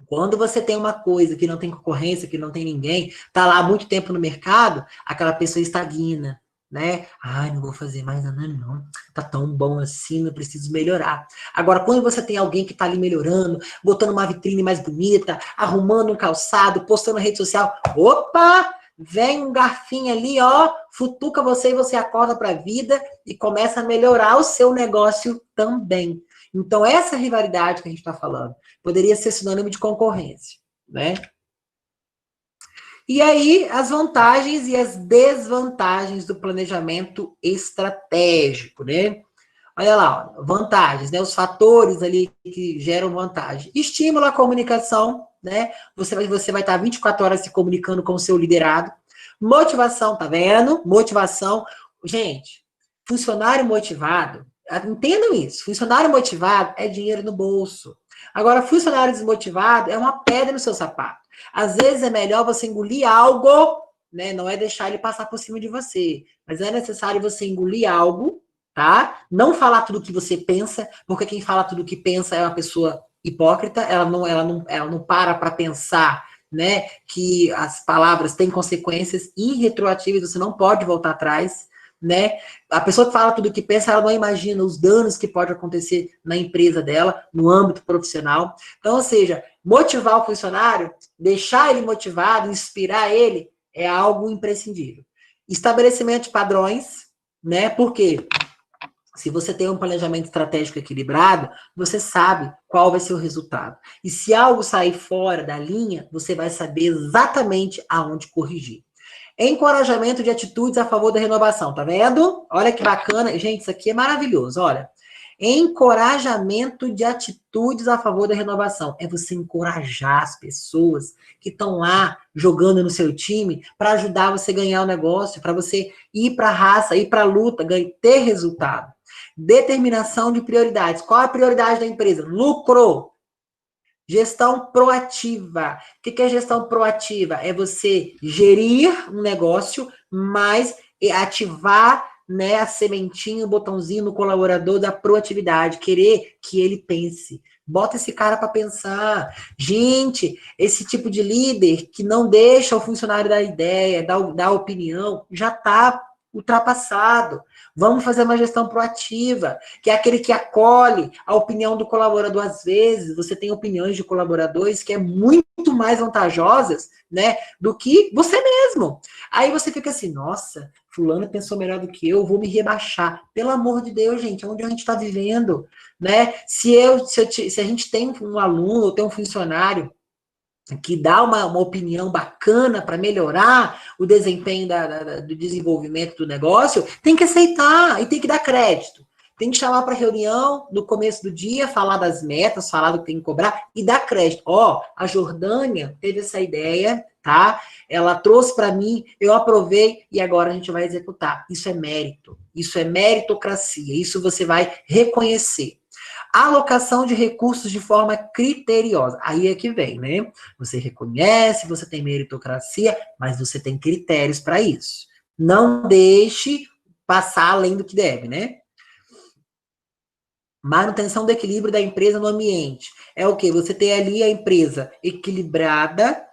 Quando você tem uma coisa que não tem concorrência, que não tem ninguém, tá lá há muito tempo no mercado, aquela pessoa estagna, né? Ai, não vou fazer mais nada, não. Tá tão bom assim, não preciso melhorar. Agora, quando você tem alguém que tá ali melhorando, botando uma vitrine mais bonita, arrumando um calçado, postando na rede social, opa! Vem um garfinho ali, ó, futuca você e você acorda para a vida e começa a melhorar o seu negócio também. Então, essa rivalidade que a gente está falando poderia ser sinônimo de concorrência, né? E aí, as vantagens e as desvantagens do planejamento estratégico, né? Olha lá, ó, vantagens, né? Os fatores ali que geram vantagem. Estímulo à comunicação, né? Você vai estar 24 horas se comunicando com o seu liderado. Motivação, tá vendo? Motivação. Gente, funcionário motivado, entendam isso, funcionário motivado é dinheiro no bolso. Agora, funcionário desmotivado é uma pedra no seu sapato. Às vezes é melhor você engolir algo, né? Não é deixar ele passar por cima de você, mas é necessário você engolir algo, tá? Não falar tudo o que você pensa, porque quem fala tudo o que pensa é uma pessoa hipócrita, ela não para pensar, né, que as palavras têm consequências irretroativas, você não pode voltar atrás, né? A pessoa que fala tudo o que pensa, ela não imagina os danos que pode acontecer na empresa dela, no âmbito profissional. Então, ou seja, motivar o funcionário, deixar ele motivado, inspirar ele, é algo imprescindível. Estabelecimento de padrões, né? Por quê? Se você tem um planejamento estratégico equilibrado, você sabe qual vai ser o resultado. E se algo sair fora da linha, você vai saber exatamente aonde corrigir. Encorajamento de atitudes a favor da renovação, tá vendo? Olha que bacana. Gente, isso aqui é maravilhoso, olha. Encorajamento de atitudes a favor da renovação. É você encorajar as pessoas que estão lá jogando no seu time para ajudar você a ganhar o negócio, para você ir para a raça, ir para a luta, ter resultado. Determinação de prioridades. Qual é a prioridade da empresa? Lucro. Gestão proativa. O que é gestão proativa? É você gerir um negócio, mas ativar, né, a sementinha, o botãozinho no colaborador da proatividade, querer que ele pense. Bota esse cara para pensar. Gente, esse tipo de líder que não deixa o funcionário dar ideia, dar opinião, já está ultrapassado. Vamos fazer uma gestão proativa, que é aquele que acolhe a opinião do colaborador. Às vezes, você tem opiniões de colaboradores que é muito mais vantajosas, né, do que você mesmo. Aí você fica assim, nossa, fulano pensou melhor do que eu, vou me rebaixar. Pelo amor de Deus, gente, onde a gente está vivendo, né? Se a gente tem um aluno ou tem um funcionário que dá uma opinião bacana para melhorar o desempenho do desenvolvimento do negócio, tem que aceitar e tem que dar crédito. Tem que chamar para reunião no começo do dia, falar das metas, falar do que tem que cobrar e dar crédito. Ó, a Jordânia teve essa ideia, tá? Ela trouxe para mim, eu aprovei e agora a gente vai executar. Isso é mérito, isso é meritocracia, isso você vai reconhecer. Alocação de recursos de forma criteriosa. Aí é que vem, né? Você reconhece, você tem meritocracia, mas você tem critérios para isso. Não deixe passar além do que deve, né? Manutenção do equilíbrio da empresa no ambiente. É o quê? Você tem ali a empresa equilibrada,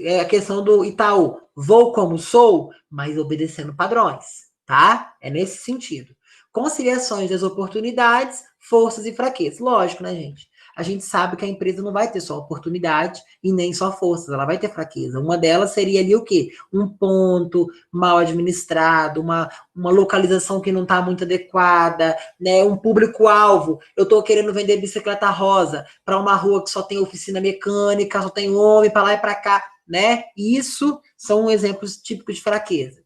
é a questão do Itaú, vou como sou, mas obedecendo padrões, tá? É nesse sentido. Conciliações das oportunidades, forças e fraquezas. Lógico, né, gente? A gente sabe que a empresa não vai ter só oportunidade e nem só forças, ela vai ter fraqueza. Uma delas seria ali o quê? Um ponto mal administrado, uma localização que não está muito adequada, né? Um público-alvo. Eu estou querendo vender bicicleta rosa para uma rua que só tem oficina mecânica, só tem homem para lá e para cá, né? Isso são exemplos típicos de fraqueza.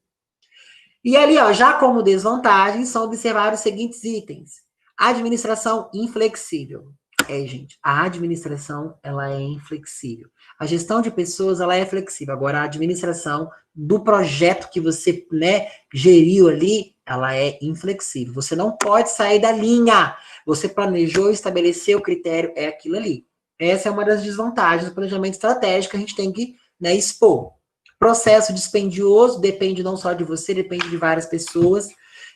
E ali, ó, já como desvantagem, são observar os seguintes itens. Administração inflexível. Gente, a administração, ela é inflexível. A gestão de pessoas, ela é flexível. Agora, a administração do projeto que você, né, geriu ali, ela é inflexível. Você não pode sair da linha. Você planejou, estabeleceu o critério, é aquilo ali. Essa é uma das desvantagens do planejamento estratégico que a gente tem que, né, expor. Processo dispendioso, depende não só de você, depende de várias pessoas.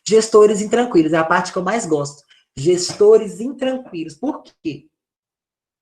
Gestores intranquilos, é a parte que eu mais gosto. Gestores intranquilos. Por quê?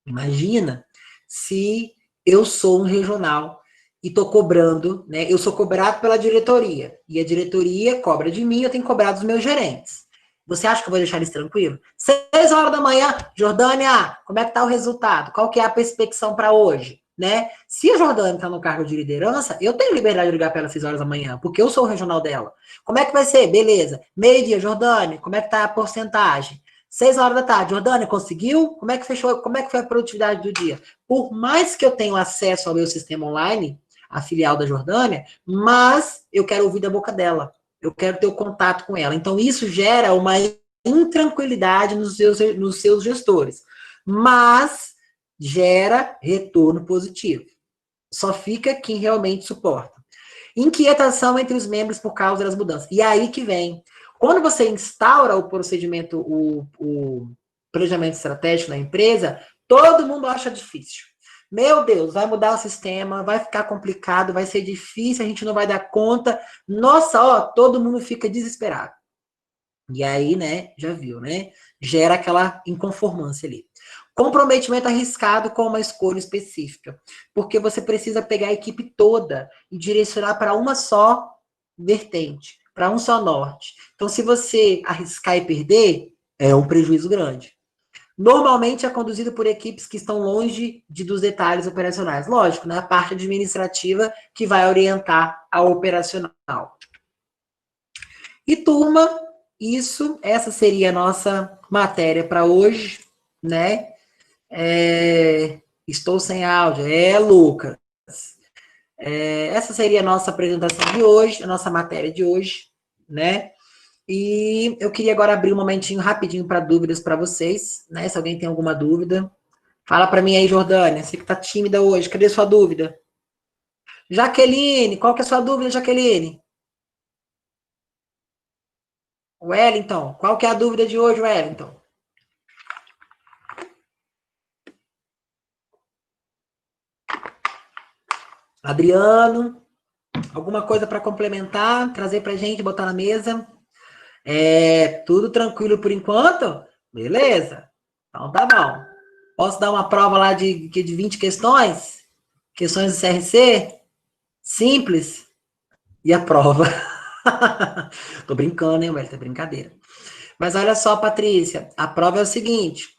Imagina se eu sou um regional e estou cobrando, né? Eu sou cobrado pela diretoria. E a diretoria cobra de mim, eu tenho que cobrar dos meus gerentes. Você acha que eu vou deixar eles tranquilos? 6 horas da manhã, Jordânia, como é que está o resultado? Qual que é a perspectiva para hoje? Né? Se a Jordânia está no cargo de liderança, eu tenho liberdade de ligar para ela às 6 horas da manhã, porque eu sou o regional dela. Como é que vai ser? Beleza. Meio-dia, Jordânia, como é que está a porcentagem? 6 horas da tarde, Jordânia, conseguiu? Como é que fechou? Como é que foi a produtividade do dia? Por mais que eu tenha acesso ao meu sistema online, a filial da Jordânia, mas eu quero ouvir da boca dela. Eu quero ter o contato com ela. Então, isso gera uma intranquilidade nos seus gestores. Mas gera retorno positivo. Só fica quem realmente suporta. Inquietação entre os membros por causa das mudanças. E aí que vem. Quando você instaura o procedimento, o planejamento estratégico na empresa, todo mundo acha difícil. Meu Deus, vai mudar o sistema, vai ficar complicado, vai ser difícil, a gente não vai dar conta. Nossa, ó, todo mundo fica desesperado. E aí, né, já viu, né? Gera aquela inconformância ali. Comprometimento arriscado com uma escolha específica, porque você precisa pegar a equipe toda e direcionar para uma só vertente, para um só norte. Então, se você arriscar e perder, é um prejuízo grande. Normalmente é conduzido por equipes que estão longe dos detalhes operacionais. Lógico, né? A parte administrativa que vai orientar a operacional. E turma, essa seria a nossa matéria para hoje, né? Estou sem áudio. Lucas. Essa seria a nossa apresentação de hoje, a nossa matéria de hoje, né? E eu queria agora abrir um momentinho rapidinho para dúvidas para vocês, né? Se alguém tem alguma dúvida, fala para mim aí, Jordânia. Você que tá tímida hoje, cadê sua dúvida? Jaqueline, qual que é a sua dúvida, Jaqueline? Wellington, qual que é a dúvida de hoje, Wellington? Adriano, alguma coisa para complementar, trazer para gente, botar na mesa? Tudo tranquilo por enquanto? Beleza? Então tá bom. Posso dar uma prova lá de 20 questões? Questões do CRC? Simples? E a prova? Tô brincando, hein, Wellington? É brincadeira. Mas olha só, Patrícia, a prova é o seguinte.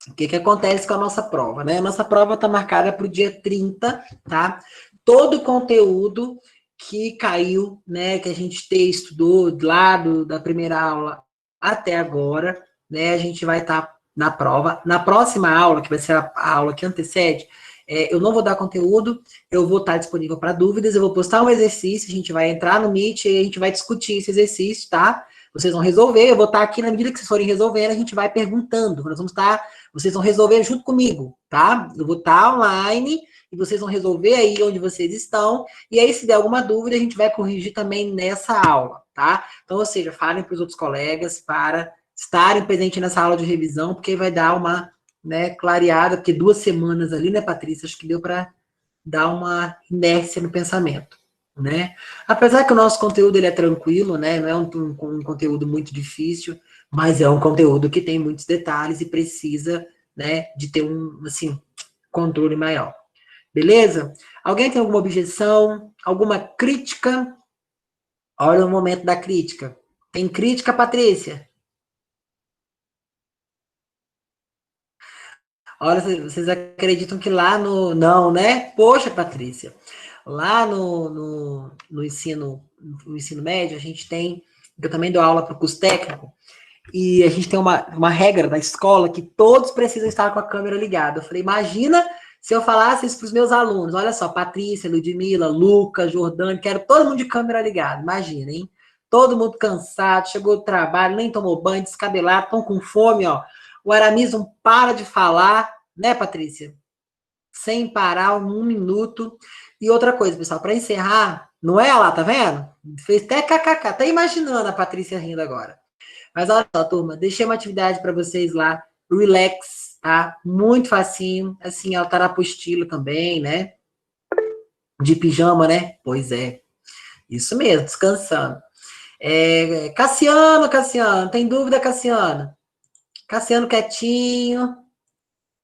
O que acontece com a nossa prova, né? A nossa prova está marcada para o dia 30, tá? Todo o conteúdo que caiu, né, que a gente estudou lá da primeira aula até agora, né, a gente vai estar na prova. Na próxima aula, que vai ser a aula que antecede, eu não vou dar conteúdo, eu vou estar disponível para dúvidas, eu vou postar um exercício, a gente vai entrar no Meet e a gente vai discutir esse exercício, tá? Vocês vão resolver, eu vou estar aqui, na medida que vocês forem resolvendo, a gente vai perguntando, nós vamos estar, vocês vão resolver junto comigo, tá? Eu vou estar online e vocês vão resolver aí onde vocês estão, e aí se der alguma dúvida, a gente vai corrigir também nessa aula, tá? Então, ou seja, falem para os outros colegas para estarem presentes nessa aula de revisão, porque vai dar uma, né, clareada, porque 2 semanas ali, né, Patrícia? Acho que deu para dar uma inércia no pensamento, né? Apesar que o nosso conteúdo ele é tranquilo, né? Não é um conteúdo muito difícil, mas é um conteúdo que tem muitos detalhes e precisa, né, de ter assim, controle maior. Beleza? Alguém tem alguma objeção? Alguma crítica? Olha o momento da crítica. Tem crítica, Patrícia? Olha, vocês acreditam que lá no... Não, né? Poxa, Patrícia. Lá no ensino médio, a gente tem... Eu também dou aula para o curso técnico, e a gente tem uma regra da escola que todos precisam estar com a câmera ligada. Eu falei, imagina se eu falasse isso para os meus alunos. Olha só, Patrícia, Ludmila, Lucas, Jordânia, quero todo mundo de câmera ligada. Imagina, hein? Todo mundo cansado, chegou do trabalho, nem tomou banho, descabelado, estão com fome, ó. O Aramis não para de falar, né, Patrícia? Sem parar um minuto. E outra coisa, pessoal, para encerrar, não é lá, tá vendo? Fez até kkk, tá imaginando a Patrícia rindo agora. Mas olha só, turma, deixei uma atividade para vocês lá, relax, tá? Muito facinho, assim, ela tá na apostila também, né? De pijama, né? Pois é, isso mesmo, descansando. Cassiano, tem dúvida, Cassiano? Cassiano quietinho,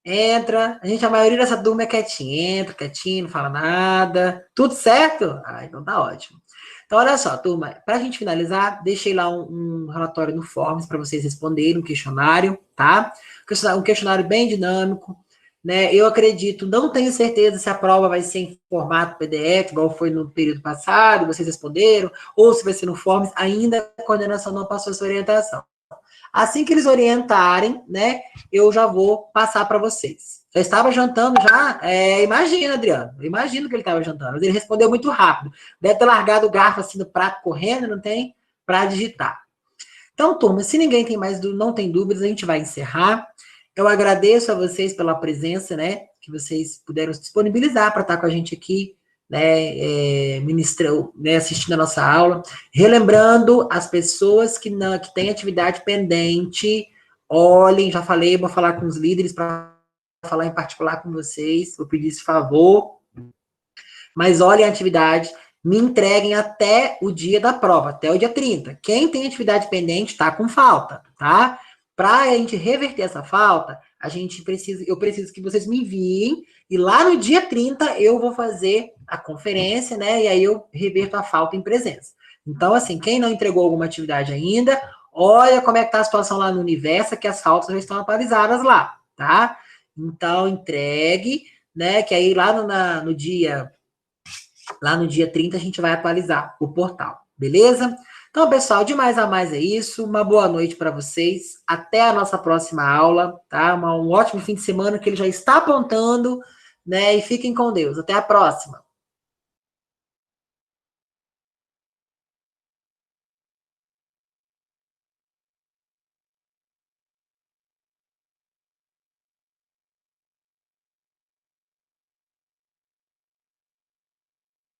entra. A maioria dessa turma é quietinha, entra quietinho, não fala nada. Tudo certo? Ah, então tá ótimo. Então, olha só, turma, para a gente finalizar, deixei lá um relatório no Forms para vocês responderem, um questionário, tá? Um questionário bem dinâmico, né? Eu acredito, não tenho certeza se a prova vai ser em formato PDF, igual foi no período passado, vocês responderam, ou se vai ser no Forms, ainda a coordenação não passou essa orientação. Assim que eles orientarem, né, eu já vou passar para vocês. Já estava jantando já? Imagina, Adriano. Eu imagino que ele estava jantando. Mas ele respondeu muito rápido. Deve ter largado o garfo assim no prato correndo, não tem para digitar. Então, turma, se ninguém tem não tem dúvidas, a gente vai encerrar. Eu agradeço a vocês pela presença, né, que vocês puderam se disponibilizar para estar com a gente aqui, né, né, assistindo a nossa aula. Relembrando as pessoas que têm atividade pendente, olhem, já falei, vou falar com os líderes para falar em particular com vocês, vou pedir esse favor, mas olhem a atividade, me entreguem até o dia da prova, até o dia 30. Quem tem atividade pendente está com falta, tá? Para a gente reverter essa falta, eu preciso que vocês me enviem, e lá no dia 30 eu vou fazer a conferência, né? E aí eu reverto a falta em presença. Então, assim, quem não entregou alguma atividade ainda, olha como é que tá a situação lá no universo, que as faltas já estão atualizadas lá, tá? Então, entregue, né? Que aí no dia 30 a gente vai atualizar o portal, beleza? Então, pessoal, de mais a mais é isso. Uma boa noite para vocês. Até a nossa próxima aula, tá? Um ótimo fim de semana que ele já está apontando, né? E fiquem com Deus. Até a próxima.